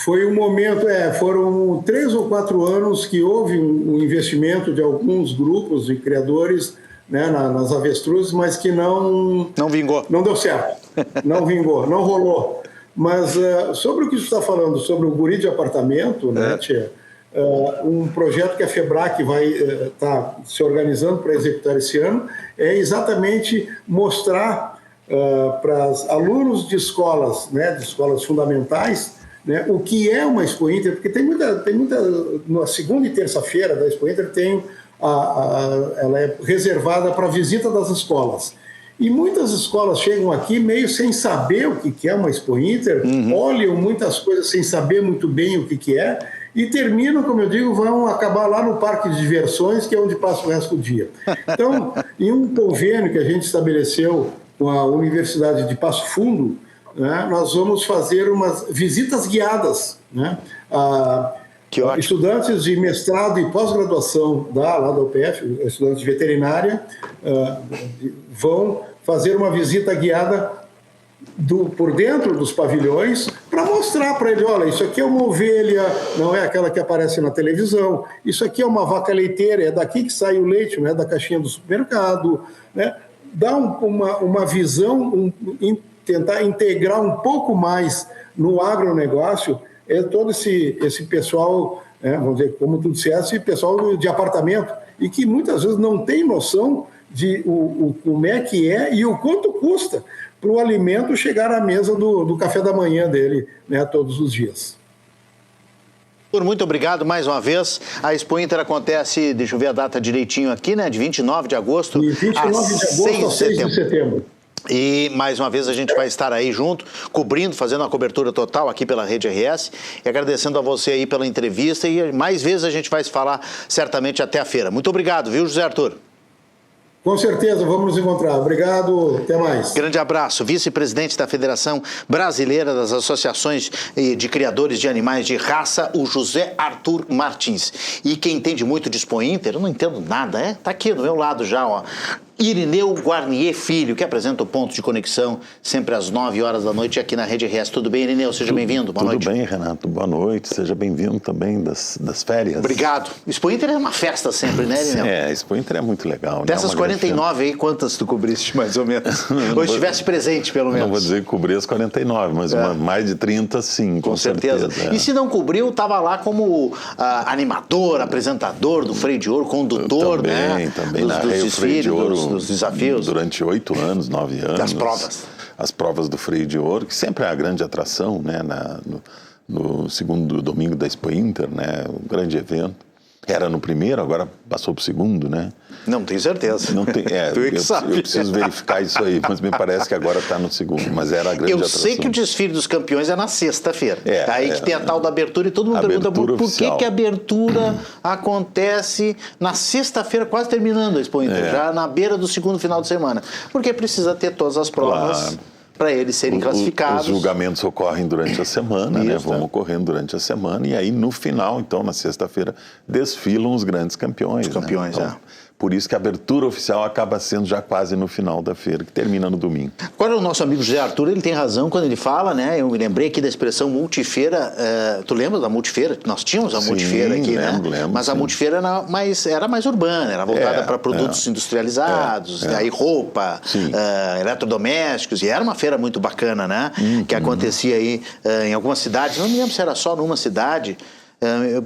Foi um momento, foram 3 ou 4 anos que houve um investimento de alguns grupos de criadores, né, nas avestruzes, mas que não vingou. Não deu certo, não vingou, não rolou. Mas sobre o que você está falando, sobre o guri de apartamento, né, Tia? Um projeto que a FEBRAC vai estar se organizando para executar esse ano é exatamente mostrar para os alunos de escolas, né, de escolas fundamentais, né, o que é uma Expo Inter, porque tem muita na segunda e terça-feira da Expo Inter ela é reservada para a visita das escolas. E muitas escolas chegam aqui meio sem saber o que é uma Expo Inter, olham muitas coisas sem saber muito bem o que é, e terminam, como eu digo, vão acabar lá no parque de diversões, que é onde passa o resto do dia. Então, em um convênio que a gente estabeleceu com a Universidade de Passo Fundo, né, nós vamos fazer umas visitas guiadas, né, estudantes de mestrado e pós-graduação lá da UPF, estudantes de veterinária, vão fazer uma visita guiada por dentro dos pavilhões para mostrar para ele, olha, isso aqui é uma ovelha, não é aquela que aparece na televisão, isso aqui é uma vaca leiteira, é daqui que sai o leite, não é da caixinha do supermercado, né? Dá uma visão, tentar integrar um pouco mais no agronegócio todo esse pessoal, vamos dizer, como tu disseste, pessoal de apartamento, e que muitas vezes não tem noção de como é que é e o quanto custa para o alimento chegar à mesa do café da manhã dele, né, todos os dias. Muito obrigado mais uma vez. A Expo Inter acontece, deixa eu ver a data direitinho aqui, né, de 29 de agosto a 6 de setembro. E, mais uma vez, a gente vai estar aí junto, cobrindo, fazendo uma cobertura total aqui pela Rede RS, e agradecendo a você aí pela entrevista, e mais vezes a gente vai se falar certamente até a feira. Muito obrigado, viu, José Arthur? Com certeza, vamos nos encontrar. Obrigado, até mais. Grande abraço. Vice-presidente da Federação Brasileira das Associações de Criadores de Animais de Raça, o José Arthur Martins. E quem entende muito de Expo Inter, eu não entendo nada, tá aqui do meu lado já, ó. Irineu Guarnier Filho, que apresenta o Ponto de Conexão, sempre às 9 horas da noite aqui na Rede RS. Tudo bem, Irineu? Seja bem-vindo. Boa noite. Tudo bem, Renato. Boa noite. Seja bem-vindo também das férias. Obrigado. Expo Inter é uma festa sempre, né, Irineu? Expo Inter é muito legal. Dessas 49 aí, quantas tu cobriste, mais ou menos? Ou estivesse presente, pelo menos? Não vou dizer que cobri as 49, mas mais de 30, sim, com certeza. E se não cobriu, estava lá como animador, apresentador do Freio de Ouro, condutor, também dos desfiles, dos desafios. Durante 8 anos, 9 anos. Das provas. As provas do Freio de Ouro, que sempre é a grande atração, né, no segundo domingo da Expo Inter, né, um grande evento. Era no primeiro, agora passou para o segundo, né? Não tenho certeza. Não tem, tu é que sabe. Eu preciso verificar isso aí, mas me parece que agora está no segundo, mas era a grande atração. Eu sei que o desfile dos campeões é na sexta-feira. Aí que tem a tal da abertura e todo mundo pergunta por que a abertura acontece na sexta-feira, quase terminando a Expo Inter, já na beira do segundo final de semana. Porque precisa ter todas as provas para eles serem classificados. Os julgamentos ocorrem durante a semana, né? Vão ocorrendo durante a semana, e aí no final, então, na sexta-feira, desfilam os grandes campeões. Os campeões, né? Então, por isso que a abertura oficial acaba sendo já quase no final da feira, que termina no domingo. Agora, o nosso amigo José Arthur, ele tem razão quando ele fala, né? Eu me lembrei aqui da expressão multifeira. Tu lembra da multifeira? Nós tínhamos a multifeira aqui, lembro, Mas a multifeira era mais urbana, era voltada para produtos industrializados, aí roupa, eletrodomésticos, e era uma feira muito bacana, né? Que acontecia aí em algumas cidades, não me lembro se era só numa cidade.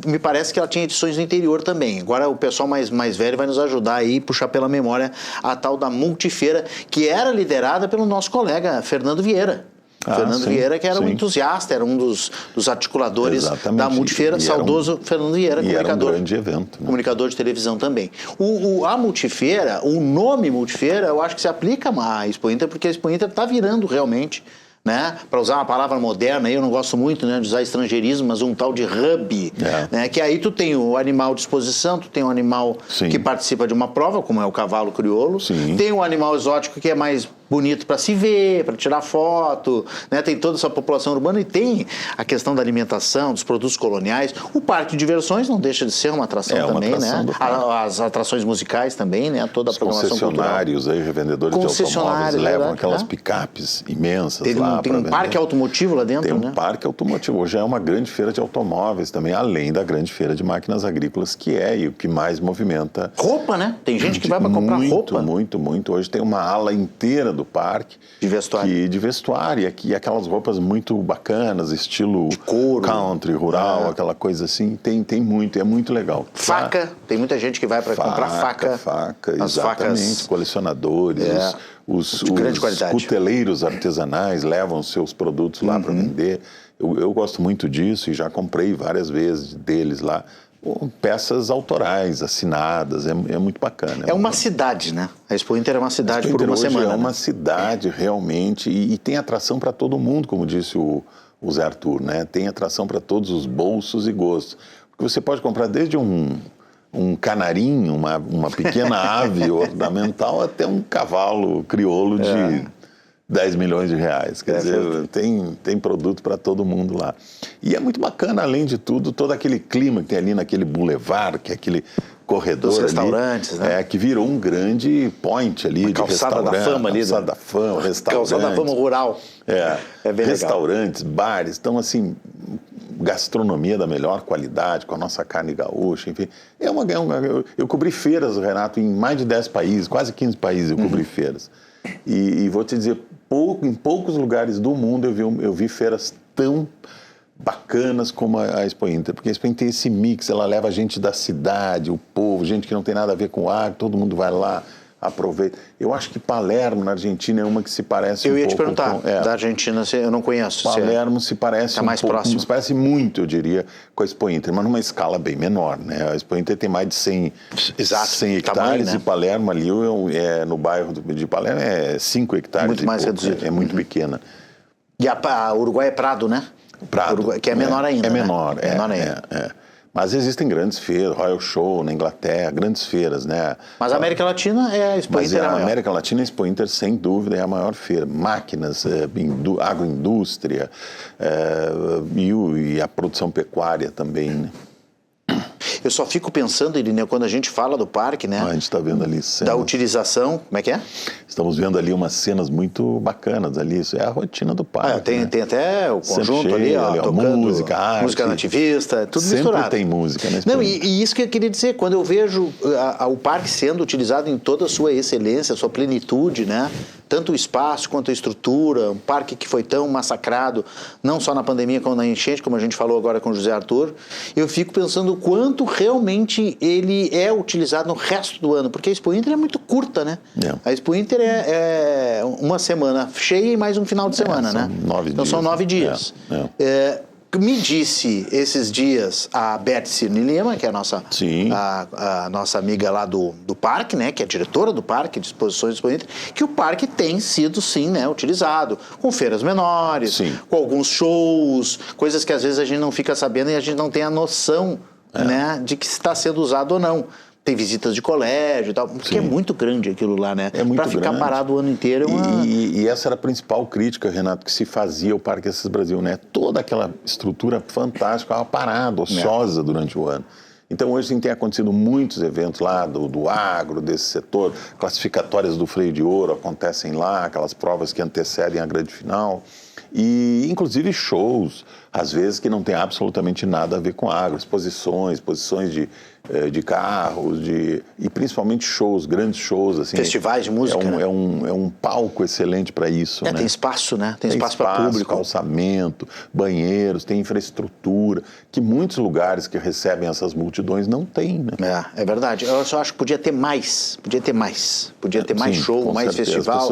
Me parece que ela tinha edições no interior também. Agora o pessoal mais velho vai nos ajudar aí, puxar pela memória a tal da multifeira, que era liderada pelo nosso colega Fernando Vieira. Fernando Vieira, que era um entusiasta, era um dos articuladores da multifeira, saudoso Fernando Vieira, comunicador. Era um grande evento, né? Comunicador de televisão também. A multifeira, o nome multifeira, eu acho que se aplica à Expo Inter, porque a Expo Inter está virando realmente, né, para usar uma palavra moderna, eu não gosto muito, né, de usar estrangeirismo, mas um tal de hub, né, que aí tu tem o animal de exposição, tu tem o animal que participa de uma prova, como é o cavalo crioulo, tem o animal exótico que é mais bonito para se ver, para tirar foto, né? Tem toda essa população urbana e tem a questão da alimentação, dos produtos coloniais. O parque de diversões não deixa de ser uma atração também, né? As atrações musicais também, né? Toda a programação concessionários cultural. Aí, revendedores de automóveis, levam aquelas picapes imensas lá. Tem um parque automotivo lá dentro, né? Tem um parque automotivo. Hoje é uma grande feira de automóveis também, além da grande feira de máquinas agrícolas, que é e o que mais movimenta. Roupa, né? Tem gente que vai para comprar roupa. Muito. Hoje tem uma ala inteira do parque de vestuário, e aquelas roupas muito bacanas, estilo de couro, country, rural, aquela coisa assim, tem muito, é muito legal. Faca, tem muita gente que vai para comprar faca. Exatamente, colecionadores, os cuteleiros artesanais levam seus produtos lá para vender. Eu gosto muito disso e já comprei várias vezes deles lá. peças autorais, assinadas, é muito bacana. É uma cidade, né? A Expo Inter é uma cidade por uma semana. É uma cidade, realmente, e tem atração para todo mundo, como disse o Zé Arthur, né? Tem atração para todos os bolsos e gostos. Porque você pode comprar desde um canarinho, uma pequena ave ornamental, até um cavalo crioulo de 10 milhões de reais. Quer dizer, tem produto para todo mundo lá. E é muito bacana, além de tudo, todo aquele clima que tem ali naquele boulevard, que é aquele corredor dos ali, restaurantes, né? Que virou um grande point ali, de calçada da fama ali. Calçada da fama, restaurantes. Calçada da fama rural. É bem restaurantes, legal. Bares, então assim, gastronomia da melhor qualidade, com a nossa carne gaúcha, enfim. Eu cobri feiras, Renato, em mais de 10 países, quase 15 países eu cobri feiras. E vou te dizer, em poucos lugares do mundo eu vi feiras tão bacanas como a Expo Inter, porque a Expo Inter tem esse mix, ela leva a gente da cidade, o povo, gente que não tem nada a ver com o agro, todo mundo vai lá, aproveita. Eu acho que Palermo, na Argentina, é uma que se parece um pouco... Eu ia te perguntar, da Argentina eu não conheço. Palermo se parece mais próximo. Se parece muito, eu diria, com a Expo Inter, mas numa escala bem menor, né? A Expo Inter tem mais de 100 hectares, tamanho, né? E Palermo ali, no bairro de Palermo, é 5 hectares. Muito mais reduzido. É muito pequena. E a Uruguai é Prado, né? Prado. Uruguai, que é menor ainda, menor, né? Menor ainda. Mas existem grandes feiras, Royal Show na Inglaterra, grandes feiras, né? Mas a América Latina é a Expo Inter. A América Latina, a Expo Inter, sem dúvida, é a maior feira. Máquinas, agroindústria e a produção pecuária também, né? Eu só fico pensando, Irineu, quando a gente fala do parque, né? A gente está vendo ali cenas. Da utilização, como é que é? Estamos vendo ali umas cenas muito bacanas ali, isso é a rotina do parque. Tem até o conjunto ali, tocando música, arte. Música nativista, tudo sempre misturado. Sempre tem música, né? Não, e isso que eu queria dizer, quando eu vejo o parque sendo utilizado em toda a sua excelência, a sua plenitude, né? Tanto o espaço quanto a estrutura, um parque que foi tão massacrado, não só na pandemia como na enchente, como a gente falou agora com o José Arthur, eu fico pensando o quanto realmente ele é utilizado no resto do ano, porque a Expo Inter é muito curta, né? A Expo Inter é uma semana cheia e mais um final de semana, né? 9 então dias. São 9 dias. Me disse esses dias a Beth Cirne Lima, que é a nossa amiga lá do parque, né, que é a diretora do parque de exposições do Inter, que o parque tem sido, sim, né, utilizado com feiras menores, com alguns shows, coisas que às vezes a gente não fica sabendo e a gente não tem a noção né, de que está sendo usado ou não. Tem visitas de colégio e tal, porque é muito grande aquilo lá, né? Para ficar parado o ano inteiro é uma... E essa era a principal crítica, Renato, que se fazia ao Parque Assis Brasil, né? Toda aquela estrutura fantástica, estava parada, ociosa durante o ano. Então hoje tem acontecido muitos eventos lá do agro, desse setor, classificatórias do Freio de Ouro acontecem lá, aquelas provas que antecedem a grande final. E inclusive shows, às vezes que não tem absolutamente nada a ver com agro, exposições de carros, e principalmente shows, grandes shows. Assim, festivais de música, é um palco excelente para isso. Né? Tem espaço, né? Tem espaço para público. Calçamento, banheiros, tem infraestrutura, que muitos lugares que recebem essas multidões não têm. Né? É verdade. Eu só acho que podia ter mais. Podia ter mais show, mais festival.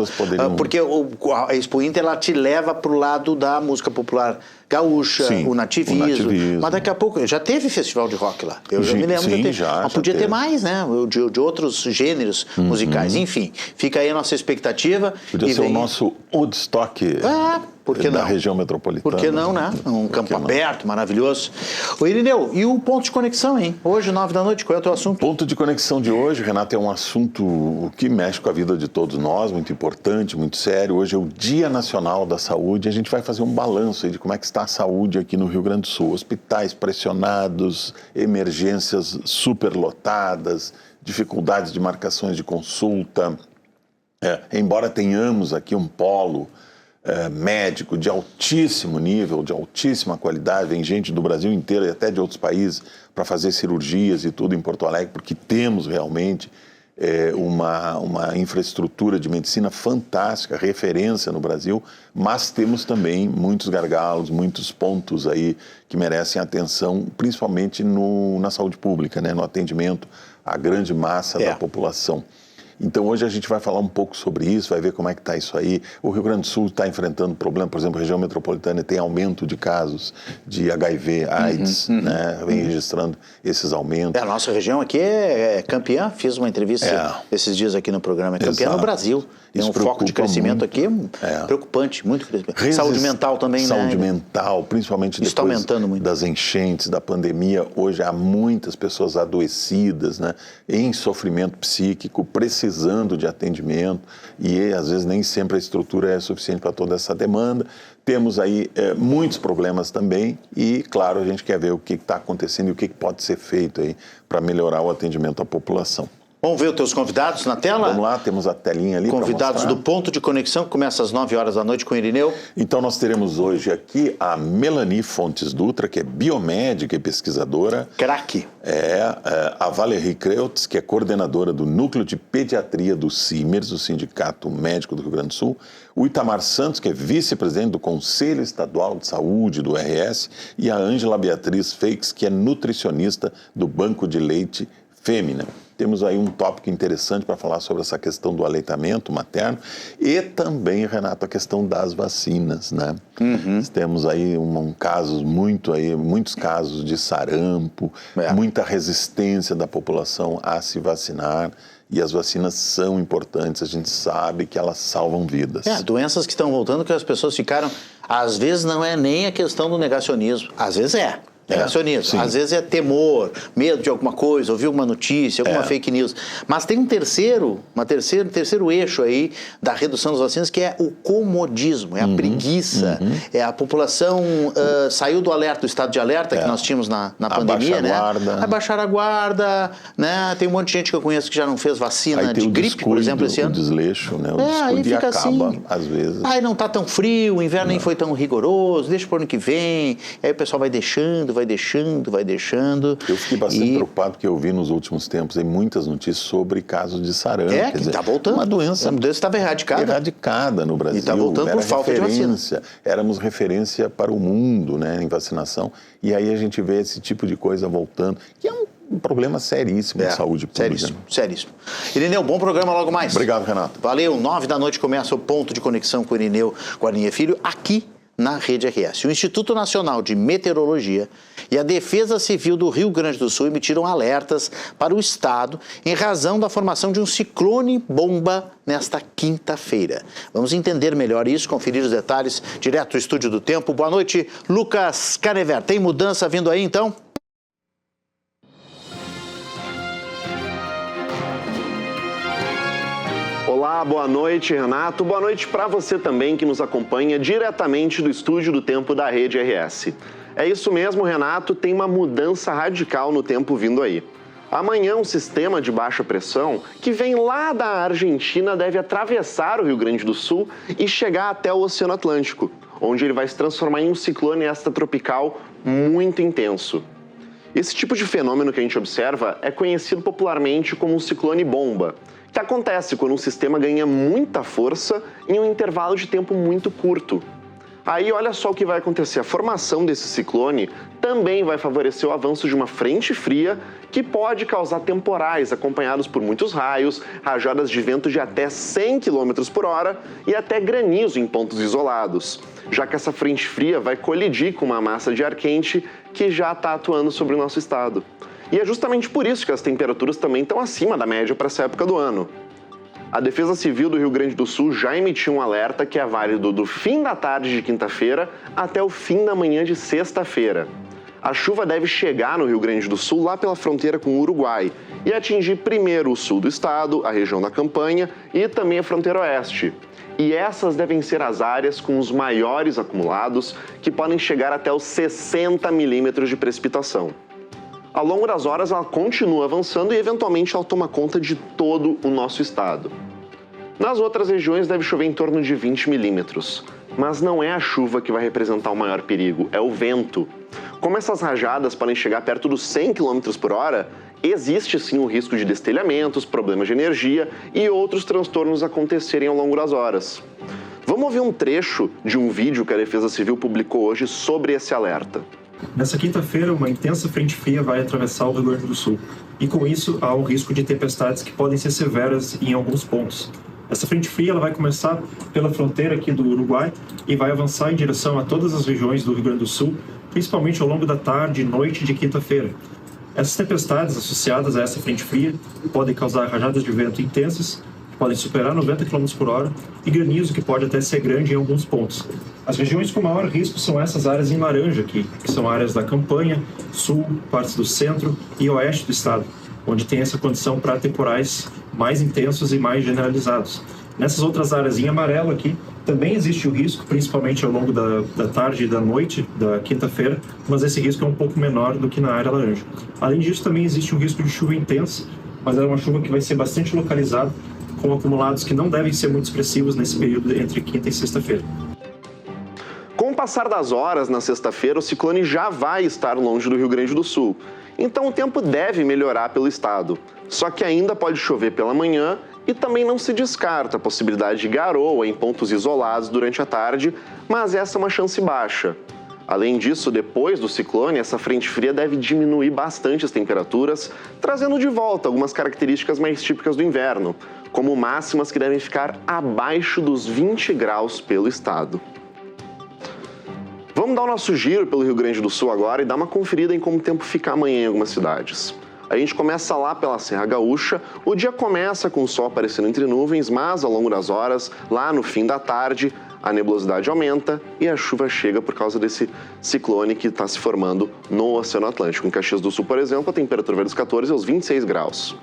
Porque a Expo Inter, ela te leva para o lado da música popular gaúcha, o nativismo. Mas daqui a pouco, já teve festival de rock lá. Eu já me lembro de ter. Mas podia ter mais, né? De outros gêneros musicais. Enfim, fica aí a nossa expectativa. Podia ser o nosso Woodstock da região metropolitana. Por que não, né? Um campo aberto, maravilhoso. Ô Irineu, e o ponto de conexão, hein? Hoje, 9 da noite, qual é o teu assunto? Ponto de conexão de hoje, Renato, é um assunto que mexe com a vida de todos nós, muito importante, muito sério. Hoje é o Dia Nacional da Saúde e a gente vai fazer um balanço aí de como é que está a saúde aqui no Rio Grande do Sul. Hospitais pressionados, emergências superlotadas, dificuldades de marcações de consulta. Embora tenhamos aqui um polo médico de altíssimo nível, de altíssima qualidade, vem gente do Brasil inteiro e até de outros países para fazer cirurgias e tudo em Porto Alegre, porque temos realmente uma infraestrutura de medicina fantástica, referência no Brasil, mas temos também muitos gargalos, muitos pontos aí que merecem atenção, principalmente na saúde pública, né, no atendimento à grande massa da população. Então hoje a gente vai falar um pouco sobre isso, vai ver como é que está isso aí. O Rio Grande do Sul está enfrentando problema, por exemplo, a região metropolitana tem aumento de casos de HIV, AIDS, né? Vem registrando esses aumentos. A nossa região aqui é campeã, fiz uma entrevista esses dias aqui no programa, é campeã no Brasil. Tem um foco de crescimento aqui preocupante, muito crescimento. Saúde mental também, Saúde mental, principalmente isso depois aumentando muito. Das enchentes, da pandemia. Hoje há muitas pessoas adoecidas, né, em sofrimento psíquico, precisando de atendimento e às vezes nem sempre a estrutura é suficiente para toda essa demanda. Temos aí muitos problemas também e, claro, a gente quer ver o que está acontecendo e o que pode ser feito aí para melhorar o atendimento à população. Vamos ver os teus convidados na tela? Vamos lá, temos a telinha ali. Convidados do Ponto de Conexão, que começa às 9 horas da noite com o Irineu. Então nós teremos hoje aqui a Melanie Fontes Dutra, que é biomédica e pesquisadora. Craque. A Valerie Kreutz, que é coordenadora do Núcleo de Pediatria do CIMERS, o Sindicato Médico do Rio Grande do Sul. O Itamar Santos, que é vice-presidente do Conselho Estadual de Saúde do RS. E a Ângela Beatriz Feix, que é nutricionista do Banco de Leite Fêmea. Temos aí um tópico interessante para falar sobre essa questão do aleitamento materno e também, Renato, a questão das vacinas, né? Temos aí muitos casos de sarampo, muita resistência da população a se vacinar e as vacinas são importantes, a gente sabe que elas salvam vidas. Doenças que estão voltando que as pessoas ficaram, às vezes não é nem a questão do negacionismo, às vezes negacionismo. Às vezes é temor, medo de alguma coisa, ouvir alguma notícia, alguma fake news. Mas tem um terceiro eixo aí da redução das vacinas, que é o comodismo, é a preguiça, é a população saiu do alerta, do estado de alerta que nós tínhamos na pandemia, né? Vai baixar a guarda, né? Tem um monte de gente que eu conheço que já não fez vacina de gripe, por exemplo, esse ano. O desleixo, né? O descuido e acaba, assim, às vezes. Aí não tá tão frio, o inverno nem foi tão rigoroso, deixa pro ano que vem, aí o pessoal vai deixando. Eu fiquei bastante preocupado porque eu vi nos últimos tempos aí muitas notícias sobre casos de sarampo. Quer dizer, tá voltando. Uma doença estava erradicada no Brasil. E está voltando por falta de vacina. Éramos referência para o mundo, né, em vacinação. E aí a gente vê esse tipo de coisa voltando, que é um problema seríssimo de saúde pública. Seríssimo. Irineu, bom programa logo mais. Obrigado, Renato. Valeu, 9 da noite começa o Ponto de Conexão com o Irineu Guarnier Filho, aqui na Rede RS. O Instituto Nacional de Meteorologia e a Defesa Civil do Rio Grande do Sul emitiram alertas para o estado em razão da formação de um ciclone bomba nesta quinta-feira. Vamos entender melhor isso, conferir os detalhes direto do Estúdio do Tempo. Boa noite, Lucas Canever. Tem mudança vindo aí, então? Olá, boa noite, Renato. Boa noite para você também que nos acompanha diretamente do Estúdio do Tempo da Rede RS. É isso mesmo, Renato, tem uma mudança radical no tempo vindo aí. Amanhã, um sistema de baixa pressão que vem lá da Argentina deve atravessar o Rio Grande do Sul e chegar até o Oceano Atlântico, onde ele vai se transformar em um ciclone extratropical muito intenso. Esse tipo de fenômeno que a gente observa é conhecido popularmente como um ciclone bomba, que acontece quando um sistema ganha muita força em um intervalo de tempo muito curto. Aí olha só o que vai acontecer, a formação desse ciclone também vai favorecer o avanço de uma frente fria que pode causar temporais acompanhados por muitos raios, rajadas de vento de até 100 km por hora e até granizo em pontos isolados, já que essa frente fria vai colidir com uma massa de ar quente que já está atuando sobre o nosso estado. E é justamente por isso que as temperaturas também estão acima da média para essa época do ano. A Defesa Civil do Rio Grande do Sul já emitiu um alerta que é válido do fim da tarde de quinta-feira até o fim da manhã de sexta-feira. A chuva deve chegar no Rio Grande do Sul lá pela fronteira com o Uruguai e atingir primeiro o sul do estado, a região da Campanha e também a fronteira oeste. E essas devem ser as áreas com os maiores acumulados, que podem chegar até os 60 milímetros de precipitação. Ao longo das horas, ela continua avançando e, eventualmente, ela toma conta de todo o nosso estado. Nas outras regiões, deve chover em torno de 20 milímetros. Mas não é a chuva que vai representar o maior perigo, é o vento. Como essas rajadas podem chegar perto dos 100 km por hora, existe sim o risco de destelhamentos, problemas de energia e outros transtornos acontecerem ao longo das horas. Vamos ouvir um trecho de um vídeo que a Defesa Civil publicou hoje sobre esse alerta. Nessa quinta-feira, uma intensa frente fria vai atravessar o Rio Grande do Sul. e com isso há o risco de tempestades que podem ser severas em alguns pontos. Essa frente fria ela vai começar pela fronteira aqui do Uruguai e vai avançar em direção a todas as regiões do Rio Grande do Sul, principalmente ao longo da tarde e noite de quinta-feira. Essas tempestades associadas a essa frente fria podem causar rajadas de vento intensas, que podem superar 90 km por hora, e granizo que pode até ser grande em alguns pontos. As regiões com maior risco são essas áreas em laranja aqui, que são áreas da campanha, sul, partes do centro e oeste do estado, onde tem essa condição para temporais mais intensos e mais generalizados. Nessas outras áreas em amarelo aqui, também existe o risco, principalmente ao longo da tarde e da noite da quinta-feira, mas esse risco é um pouco menor do que na área laranja. Além disso, também existe um risco de chuva intensa, mas é uma chuva que vai ser bastante localizada, com acumulados que não devem ser muito expressivos nesse período entre quinta e sexta-feira. Com o passar das horas, na sexta-feira, o ciclone já vai estar longe do Rio Grande do Sul. Então o tempo deve melhorar pelo estado. Só que ainda pode chover pela manhã e também não se descarta a possibilidade de garoa em pontos isolados durante a tarde, mas essa é uma chance baixa. Além disso, depois do ciclone, essa frente fria deve diminuir bastante as temperaturas, trazendo de volta algumas características mais típicas do inverno, como máximas que devem ficar abaixo dos 20 graus pelo estado. Vamos dar o nosso giro pelo Rio Grande do Sul agora e dar uma conferida em como o tempo fica amanhã em algumas cidades. A gente começa lá pela Serra Gaúcha, o dia começa com o sol aparecendo entre nuvens, mas ao longo das horas, lá no fim da tarde, a nebulosidade aumenta e a chuva chega por causa desse ciclone que está se formando no Oceano Atlântico. Em Caxias do Sul, por exemplo, a temperatura vai dos 14 aos 26 graus.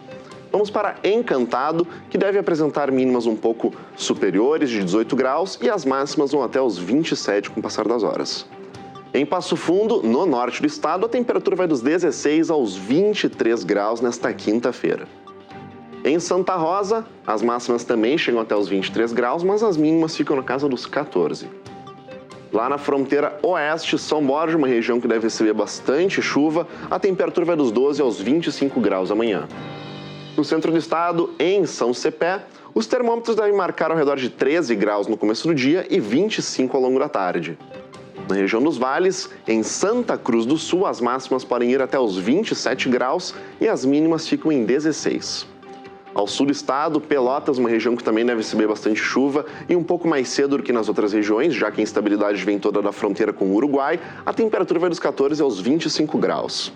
Vamos para Encantado, que deve apresentar mínimas um pouco superiores, de 18 graus, e as máximas vão até os 27 com o passar das horas. Em Passo Fundo, no norte do estado, a temperatura vai dos 16 aos 23 graus nesta quinta-feira. Em Santa Rosa, as máximas também chegam até os 23 graus, mas as mínimas ficam na casa dos 14. Lá na fronteira oeste, São Borja, uma região que deve receber bastante chuva, a temperatura vai dos 12 aos 25 graus amanhã. No centro do estado, em São Cepé, os termômetros devem marcar ao redor de 13 graus no começo do dia e 25 ao longo da tarde. Na região dos vales, em Santa Cruz do Sul, as máximas podem ir até os 27 graus e as mínimas ficam em 16. Ao sul do estado, Pelotas, uma região que também deve receber bastante chuva e um pouco mais cedo do que nas outras regiões, já que a instabilidade vem toda da fronteira com o Uruguai, a temperatura vai dos 14 aos 25 graus.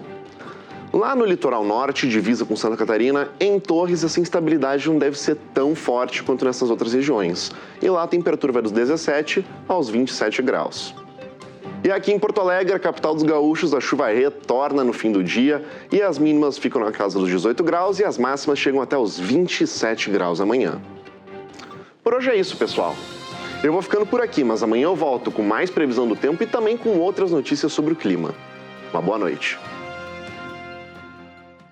Lá no litoral norte, divisa com Santa Catarina, em Torres, essa instabilidade não deve ser tão forte quanto nessas outras regiões. E lá a temperatura vai dos 17 aos 27 graus. E aqui em Porto Alegre, a capital dos gaúchos, a chuva retorna no fim do dia e as mínimas ficam na casa dos 18 graus e as máximas chegam até os 27 graus amanhã. Por hoje é isso, pessoal. Eu vou ficando por aqui, mas amanhã eu volto com mais previsão do tempo e também com outras notícias sobre o clima. Uma boa noite.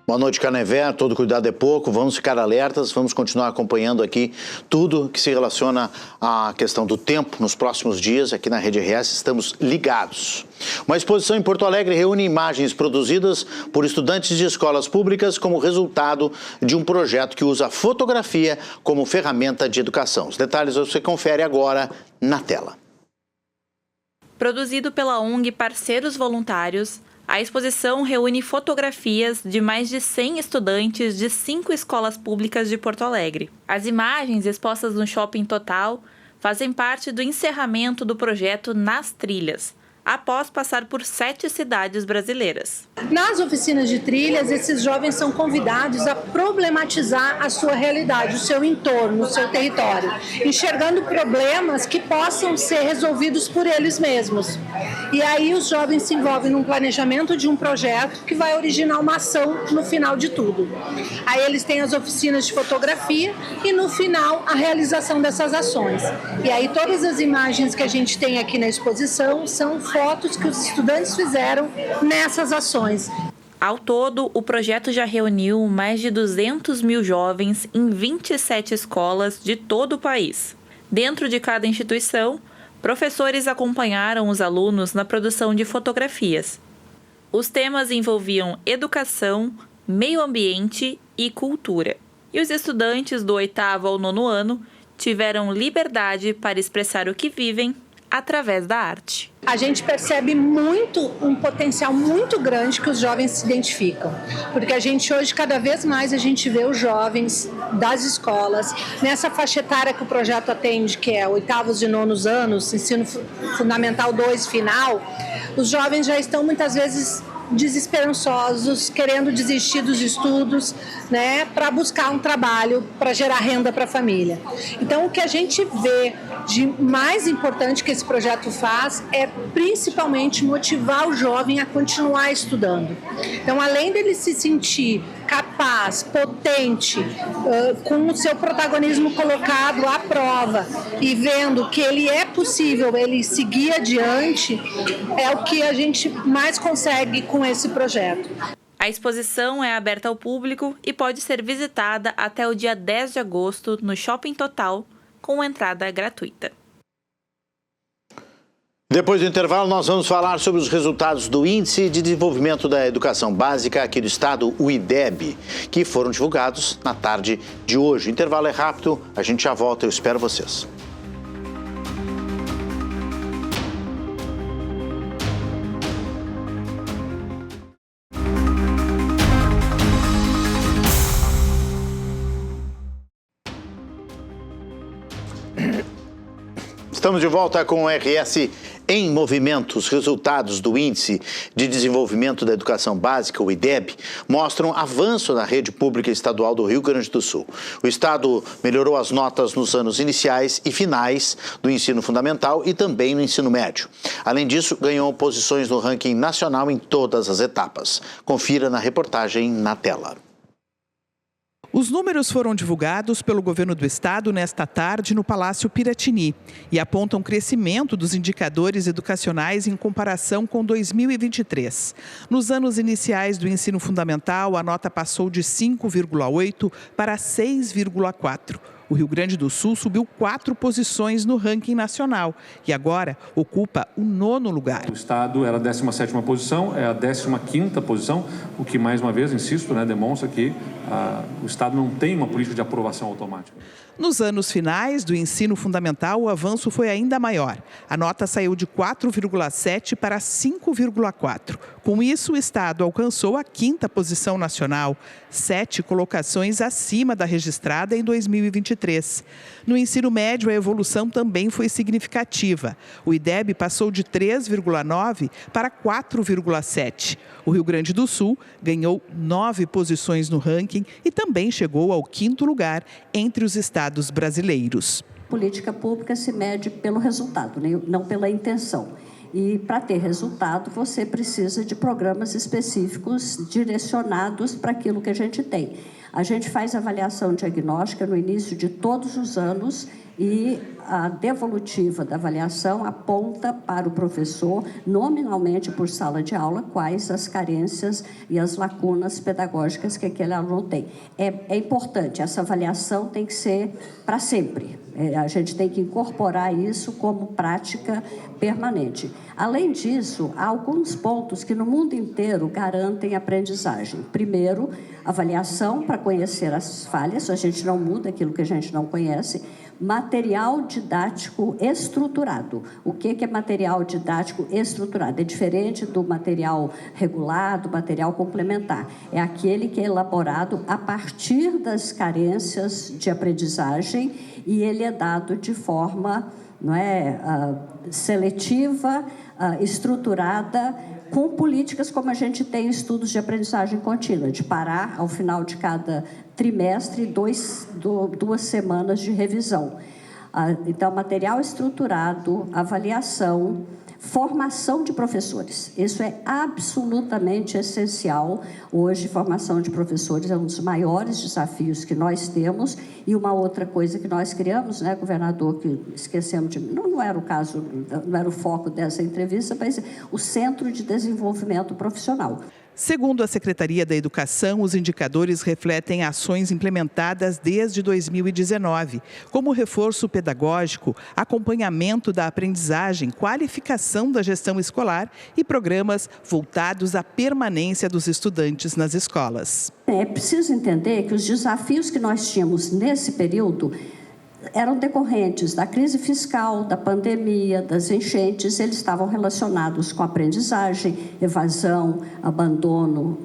Boa noite, Canevé. Todo cuidado é pouco. Vamos ficar alertas, vamos continuar acompanhando aqui tudo que se relaciona à questão do tempo nos próximos dias. Aqui na Rede RS estamos ligados. Uma exposição em Porto Alegre reúne imagens produzidas por estudantes de escolas públicas como resultado de um projeto que usa a fotografia como ferramenta de educação. Os detalhes você confere agora na tela. Produzido pela ONG Parceiros Voluntários, a exposição reúne fotografias de mais de 100 estudantes de 5 escolas públicas de Porto Alegre. As imagens expostas no Shopping Total fazem parte do encerramento do projeto Nas Trilhas, após passar por 7 cidades brasileiras. Nas oficinas de trilhas, esses jovens são convidados a problematizar a sua realidade, o seu entorno, o seu território, enxergando problemas que possam ser resolvidos por eles mesmos. E aí os jovens se envolvem num planejamento de um projeto que vai originar uma ação no final de tudo. Aí eles têm as oficinas de fotografia e no final a realização dessas ações. E aí todas as imagens que a gente tem aqui na exposição são fotos que os estudantes fizeram nessas ações. Ao todo, o projeto já reuniu mais de 200 mil jovens em 27 escolas de todo o país. Dentro de cada instituição, professores acompanharam os alunos na produção de fotografias. Os temas envolviam educação, meio ambiente e cultura. E os estudantes do 8º ao 9º ano tiveram liberdade para expressar o que vivem através da arte. A gente percebe um potencial muito grande que os jovens se identificam, porque a gente hoje, cada vez mais, a gente vê os jovens das escolas, nessa faixa etária que o projeto atende, que é 8º e 9º anos, ensino fundamental 2 final, os jovens já estão muitas vezes desesperançosos, querendo desistir dos estudos, né, para buscar um trabalho, para gerar renda para a família. Então, o que a gente vê de mais importante que esse projeto faz é principalmente motivar o jovem a continuar estudando. Então, além dele se sentir capaz, potente, com o seu protagonismo colocado à prova e vendo que ele é possível, ele seguir adiante, é o que a gente mais consegue com esse projeto. A exposição é aberta ao público e pode ser visitada até o dia 10 de agosto no Shopping Total, com entrada gratuita. Depois do intervalo, nós vamos falar sobre os resultados do Índice de Desenvolvimento da Educação Básica aqui do estado, o IDEB, que foram divulgados na tarde de hoje. O intervalo é rápido, a gente já volta, eu espero vocês. Estamos de volta com o RS em Movimento. Os resultados do Índice de Desenvolvimento da Educação Básica, o IDEB, mostram avanço na rede pública estadual do Rio Grande do Sul. O estado melhorou as notas nos anos iniciais e finais do ensino fundamental e também no ensino médio. Além disso, ganhou posições no ranking nacional em todas as etapas. Confira na reportagem na tela. Os números foram divulgados pelo governo do estado nesta tarde no Palácio Piratini e apontam crescimento dos indicadores educacionais em comparação com 2023. Nos anos iniciais do ensino fundamental, a nota passou de 5,8 para 6,4. O Rio Grande do Sul subiu 4 posições no ranking nacional e agora ocupa o 9º lugar. O estado era a 17ª posição, é a 15ª posição, o que, mais uma vez, insisto, demonstra que o estado não tem uma política de aprovação automática. Nos anos finais do ensino fundamental, o avanço foi ainda maior. A nota saiu de 4,7 para 5,4. Com isso, o estado alcançou a 5ª posição nacional, 7 colocações acima da registrada em 2023. No ensino médio, a evolução também foi significativa. O IDEB passou de 3,9 para 4,7. O Rio Grande do Sul ganhou 9 posições no ranking e também chegou ao 5º lugar entre os estados brasileiros. Política pública se mede pelo resultado, não pela intenção. E para ter resultado, você precisa de programas específicos direcionados para aquilo que a gente tem. A gente faz avaliação diagnóstica no início de todos os anos e a devolutiva da avaliação aponta para o professor, nominalmente por sala de aula, quais as carências e as lacunas pedagógicas que aquele aluno tem. É importante, essa avaliação tem que ser para sempre. A gente tem que incorporar isso como prática permanente. Além disso, há alguns pontos que no mundo inteiro garantem aprendizagem. Primeiro, avaliação para conhecer as falhas, a gente não muda aquilo que a gente não conhece. Material didático estruturado. O que é material didático estruturado? É diferente do material regular, do material complementar. É aquele que é elaborado a partir das carências de aprendizagem e ele é dado de forma seletiva, estruturada, com políticas como a gente tem em estudos de aprendizagem contínua, de parar ao final de cada trimestre 2 semanas de revisão. Então, material estruturado, avaliação, formação de professores. Isso é absolutamente essencial. Hoje, formação de professores é um dos maiores desafios que nós temos. E uma outra coisa que nós criamos, governador, que esquecemos de... Não era o caso, não era o foco dessa entrevista, mas o Centro de Desenvolvimento Profissional. Segundo a Secretaria da Educação, os indicadores refletem ações implementadas desde 2019, como reforço pedagógico, acompanhamento da aprendizagem, qualificação da gestão escolar e programas voltados à permanência dos estudantes nas escolas. É preciso entender que os desafios que nós tínhamos nesse período eram decorrentes da crise fiscal, da pandemia, das enchentes. Eles estavam relacionados com aprendizagem, evasão, abandono,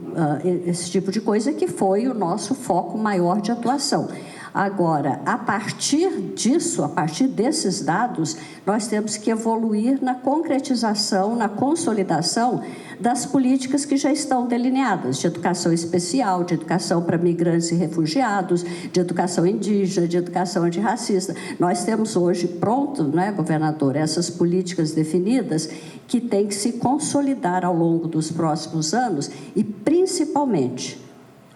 esse tipo de coisa, que foi o nosso foco maior de atuação. Agora, a partir disso, a partir desses dados, nós temos que evoluir na concretização, na consolidação das políticas que já estão delineadas, de educação especial, de educação para migrantes e refugiados, de educação indígena, de educação antirracista. Nós temos hoje pronto, né, governador, essas políticas definidas que têm que se consolidar ao longo dos próximos anos e, principalmente,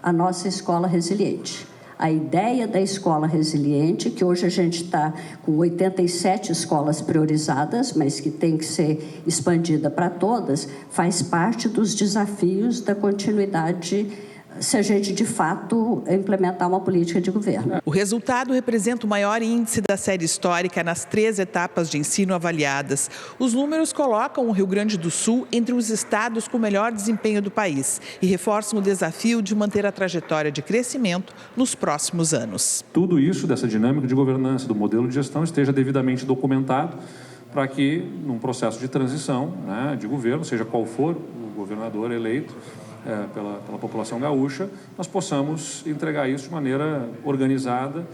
a nossa escola resiliente. A ideia da escola resiliente, que hoje a gente está com 87 escolas priorizadas, mas que tem que ser expandida para todas, faz parte dos desafios da continuidade, se a gente, de fato, implementar uma política de governo. O resultado representa o maior índice da série histórica nas 3 etapas de ensino avaliadas. Os números colocam o Rio Grande do Sul entre os estados com o melhor desempenho do país e reforçam o desafio de manter a trajetória de crescimento nos próximos anos. Tudo isso, dessa dinâmica de governança, do modelo de gestão, esteja devidamente documentado para que, num processo de transição, né, de governo, seja qual for o governador eleito, pela população gaúcha, nós possamos entregar isso de maneira organizada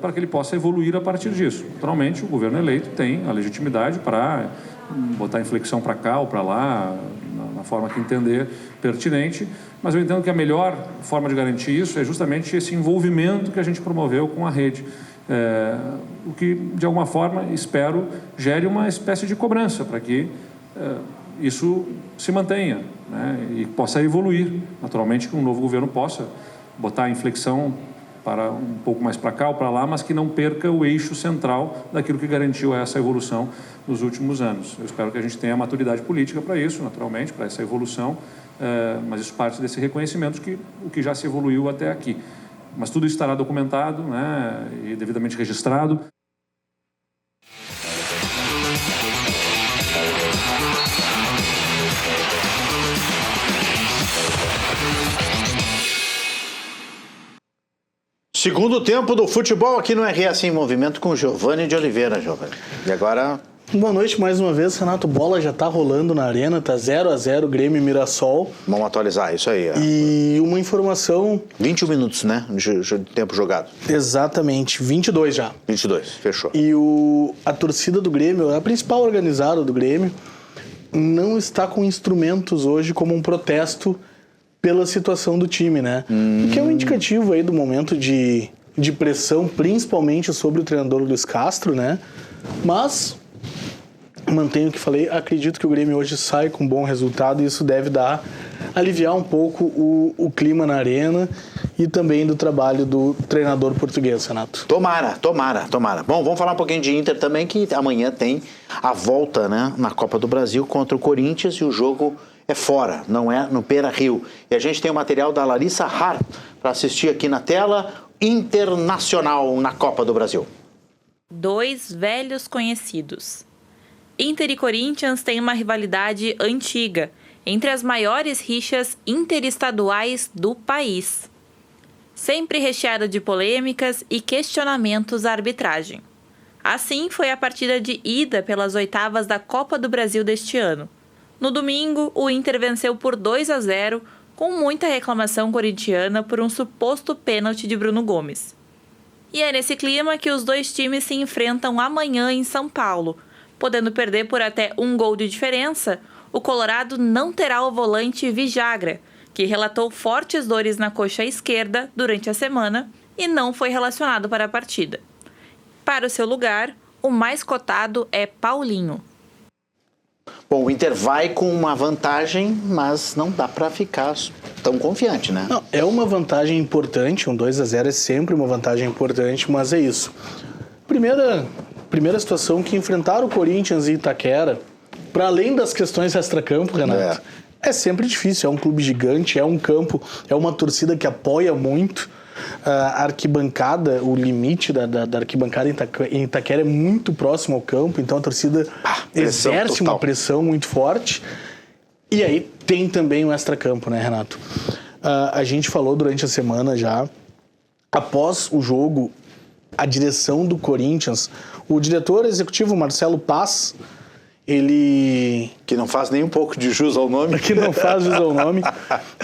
para que ele possa evoluir a partir disso. Naturalmente, o governo eleito tem a legitimidade para botar inflexão para cá ou para lá, na forma que entender pertinente, mas eu entendo que a melhor forma de garantir isso é justamente esse envolvimento que a gente promoveu com a rede. O que, de alguma forma, espero, gere uma espécie de cobrança para que isso se mantenha, né, e possa evoluir. Naturalmente, que um novo governo possa botar a inflexão para um pouco mais para cá ou para lá, mas que não perca o eixo central daquilo que garantiu essa evolução nos últimos anos. Eu espero que a gente tenha maturidade política para isso, naturalmente, para essa evolução, mas isso parte desse reconhecimento que o que já se evoluiu até aqui. Mas tudo estará documentado, né, e devidamente registrado. Segundo tempo do futebol aqui no RS em Movimento com Giovanni de Oliveira, Giovanni. E agora... Boa noite mais uma vez, Renato. Bola já tá rolando na arena, tá 0-0 Grêmio e Mirassol. Vamos atualizar isso aí. E uma informação... 21 minutos, né, de tempo jogado. Exatamente, 22 já. 22, fechou. E a torcida do Grêmio, a principal organizada do Grêmio, não está com instrumentos hoje como um protesto pela situação do time, né? O que é um indicativo aí do momento de pressão, principalmente sobre o treinador Luiz Castro, né? Mas... mantenho o que falei, acredito que o Grêmio hoje sai com um bom resultado e isso deve aliviar um pouco o clima na arena e também do trabalho do treinador português, Renato. Tomara. Bom, vamos falar um pouquinho de Inter também, que amanhã tem a volta, né, na Copa do Brasil contra o Corinthians e o jogo é fora, não é no Beira-Rio. E a gente tem o material da Larissa Har para assistir aqui na tela, Internacional na Copa do Brasil. 2 velhos conhecidos. Inter e Corinthians têm uma rivalidade antiga, entre as maiores rixas interestaduais do país. Sempre recheada de polêmicas e questionamentos à arbitragem. Assim foi a partida de ida pelas oitavas da Copa do Brasil deste ano. No domingo, o Inter venceu por 2-0, com muita reclamação corintiana por um suposto pênalti de Bruno Gomes. E é nesse clima que os dois times se enfrentam amanhã em São Paulo. Podendo perder por até 1 gol de diferença, o Colorado não terá o volante Vijagra, que relatou fortes dores na coxa esquerda durante a semana e não foi relacionado para a partida. Para o seu lugar, o mais cotado é Paulinho. Bom, o Inter vai com uma vantagem, mas não dá para ficar tão confiante, né? Não, é uma vantagem importante, um 2-0 é sempre uma vantagem importante, mas é isso. Primeira situação que enfrentaram o Corinthians e Itaquera, para além das questões extracampo, Renato, é sempre difícil, é um clube gigante, é um campo, é uma torcida que apoia muito. A arquibancada, o limite da arquibancada em Itaquera é muito próximo ao campo, então a torcida exerce uma pressão muito forte. E aí tem também o extracampo, né, Renato? A gente falou durante a semana já, após o jogo, a direção do Corinthians, o diretor executivo Marcelo Paz, ele... Que não faz nem um pouco de jus ao nome. Que não faz jus ao nome.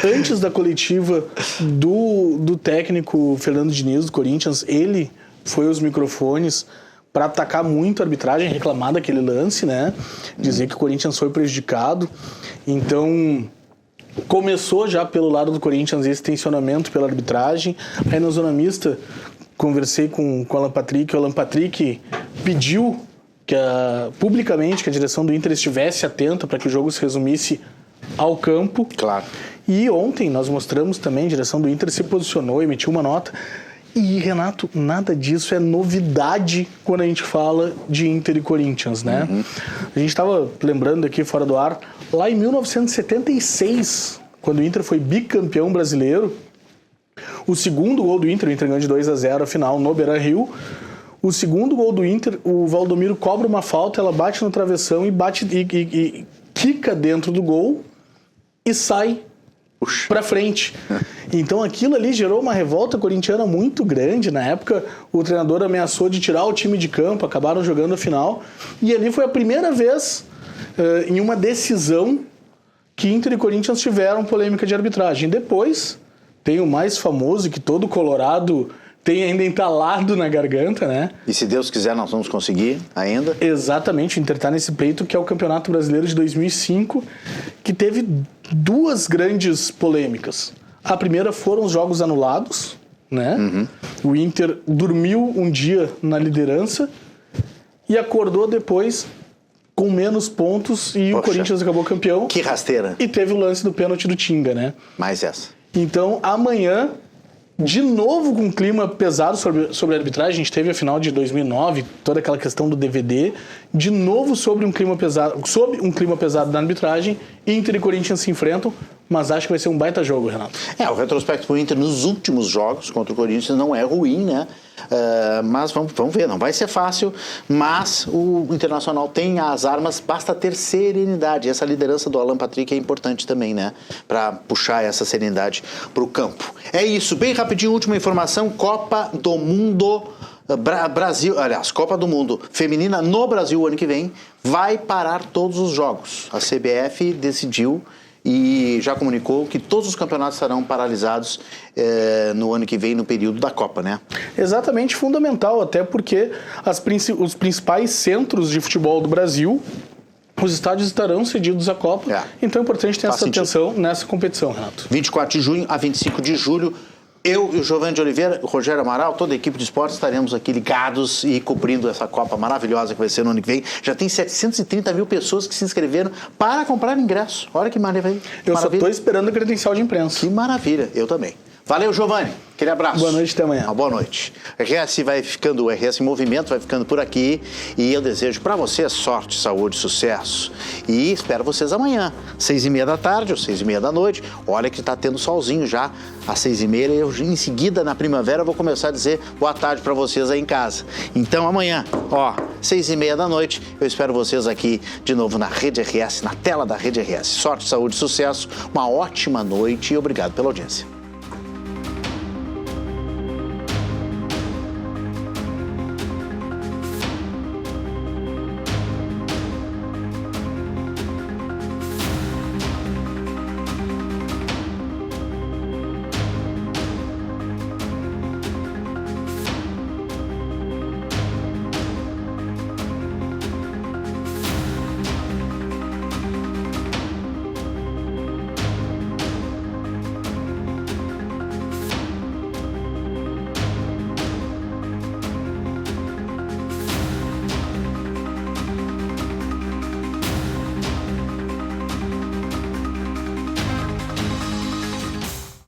Antes da coletiva do técnico Fernando Diniz, do Corinthians, ele foi aos microfones para atacar muito a arbitragem, reclamar daquele lance, né? Dizer que o Corinthians foi prejudicado. Então, começou já pelo lado do Corinthians esse tensionamento pela arbitragem. Aí na zona mista, conversei com o Alan Patrick. O Alan Patrick pediu publicamente que a direção do Inter estivesse atenta para que o jogo se resumisse ao campo. Claro. E ontem nós mostramos também, a direção do Inter se posicionou, emitiu uma nota. E, Renato, nada disso é novidade quando a gente fala de Inter e Corinthians, né? A gente estava lembrando aqui fora do ar, lá em 1976, quando o Inter foi bicampeão brasileiro, o segundo gol do Inter, o Inter ganhou de 2-0 a final no Beira-Rio. O segundo gol do Inter, o Valdomiro cobra uma falta, ela bate no travessão e quica dentro do gol e sai pra frente. Então aquilo ali gerou uma revolta corintiana muito grande. Na época o treinador ameaçou de tirar o time de campo, acabaram jogando a final. E ali foi a primeira vez em uma decisão que Inter e Corinthians tiveram polêmica de arbitragem. Depois tem o mais famoso que todo colorado tem ainda entalado na garganta, né? E se Deus quiser, nós vamos conseguir ainda? Exatamente, o Inter está nesse pleito que é o Campeonato Brasileiro de 2005, que teve duas grandes polêmicas. A primeira foram os jogos anulados, né? O Inter dormiu um dia na liderança e acordou depois com menos pontos e o Corinthians acabou campeão. Que rasteira. E teve o lance do pênalti do Tinga, né? Mais essa. Então, amanhã, de novo com um clima pesado sobre a arbitragem, a gente teve a final de 2009, toda aquela questão do DVD, de novo sob um clima pesado na arbitragem, Inter e Corinthians se enfrentam, mas acho que vai ser um baita jogo, Renato. O retrospecto pro Inter nos últimos jogos contra o Corinthians não é ruim, né? Mas vamos ver, não vai ser fácil, mas o Internacional tem as armas, basta ter serenidade. Essa liderança do Alan Patrick é importante também, né? Para puxar essa serenidade pro campo. É isso, bem rapidinho, última informação, Copa do Mundo Brasil, aliás, Copa do Mundo Feminina no Brasil o ano que vem, vai parar todos os jogos. A CBF decidiu e já comunicou que todos os campeonatos serão paralisados no ano que vem, no período da Copa, né? Exatamente, fundamental, até porque os principais centros de futebol do Brasil, os estádios estarão cedidos à Copa, então é importante ter essa atenção nessa competição, Renato. 24 de junho a 25 de julho, eu e o Giovanni de Oliveira, o Rogério Amaral, toda a equipe de esportes estaremos aqui ligados e cobrindo essa Copa maravilhosa que vai ser no ano que vem. Já tem 730 mil pessoas que se inscreveram para comprar ingresso. Olha que maravilha. Eu só estou esperando a credencial de imprensa. Que maravilha, eu também. Valeu, Giovanni. Aquele abraço. Boa noite, até amanhã. Uma boa noite. O RS Movimento vai ficando por aqui e eu desejo para vocês sorte, saúde, sucesso. E espero vocês amanhã, 6h30 da tarde ou 6h30 da noite. Olha que está tendo solzinho já às 6h30. Eu, em seguida, na primavera, vou começar a dizer boa tarde para vocês aí em casa. Então, amanhã, 6h30 da noite, eu espero vocês aqui de novo na Rede RS, na tela da Rede RS. Sorte, saúde, sucesso, uma ótima noite e obrigado pela audiência.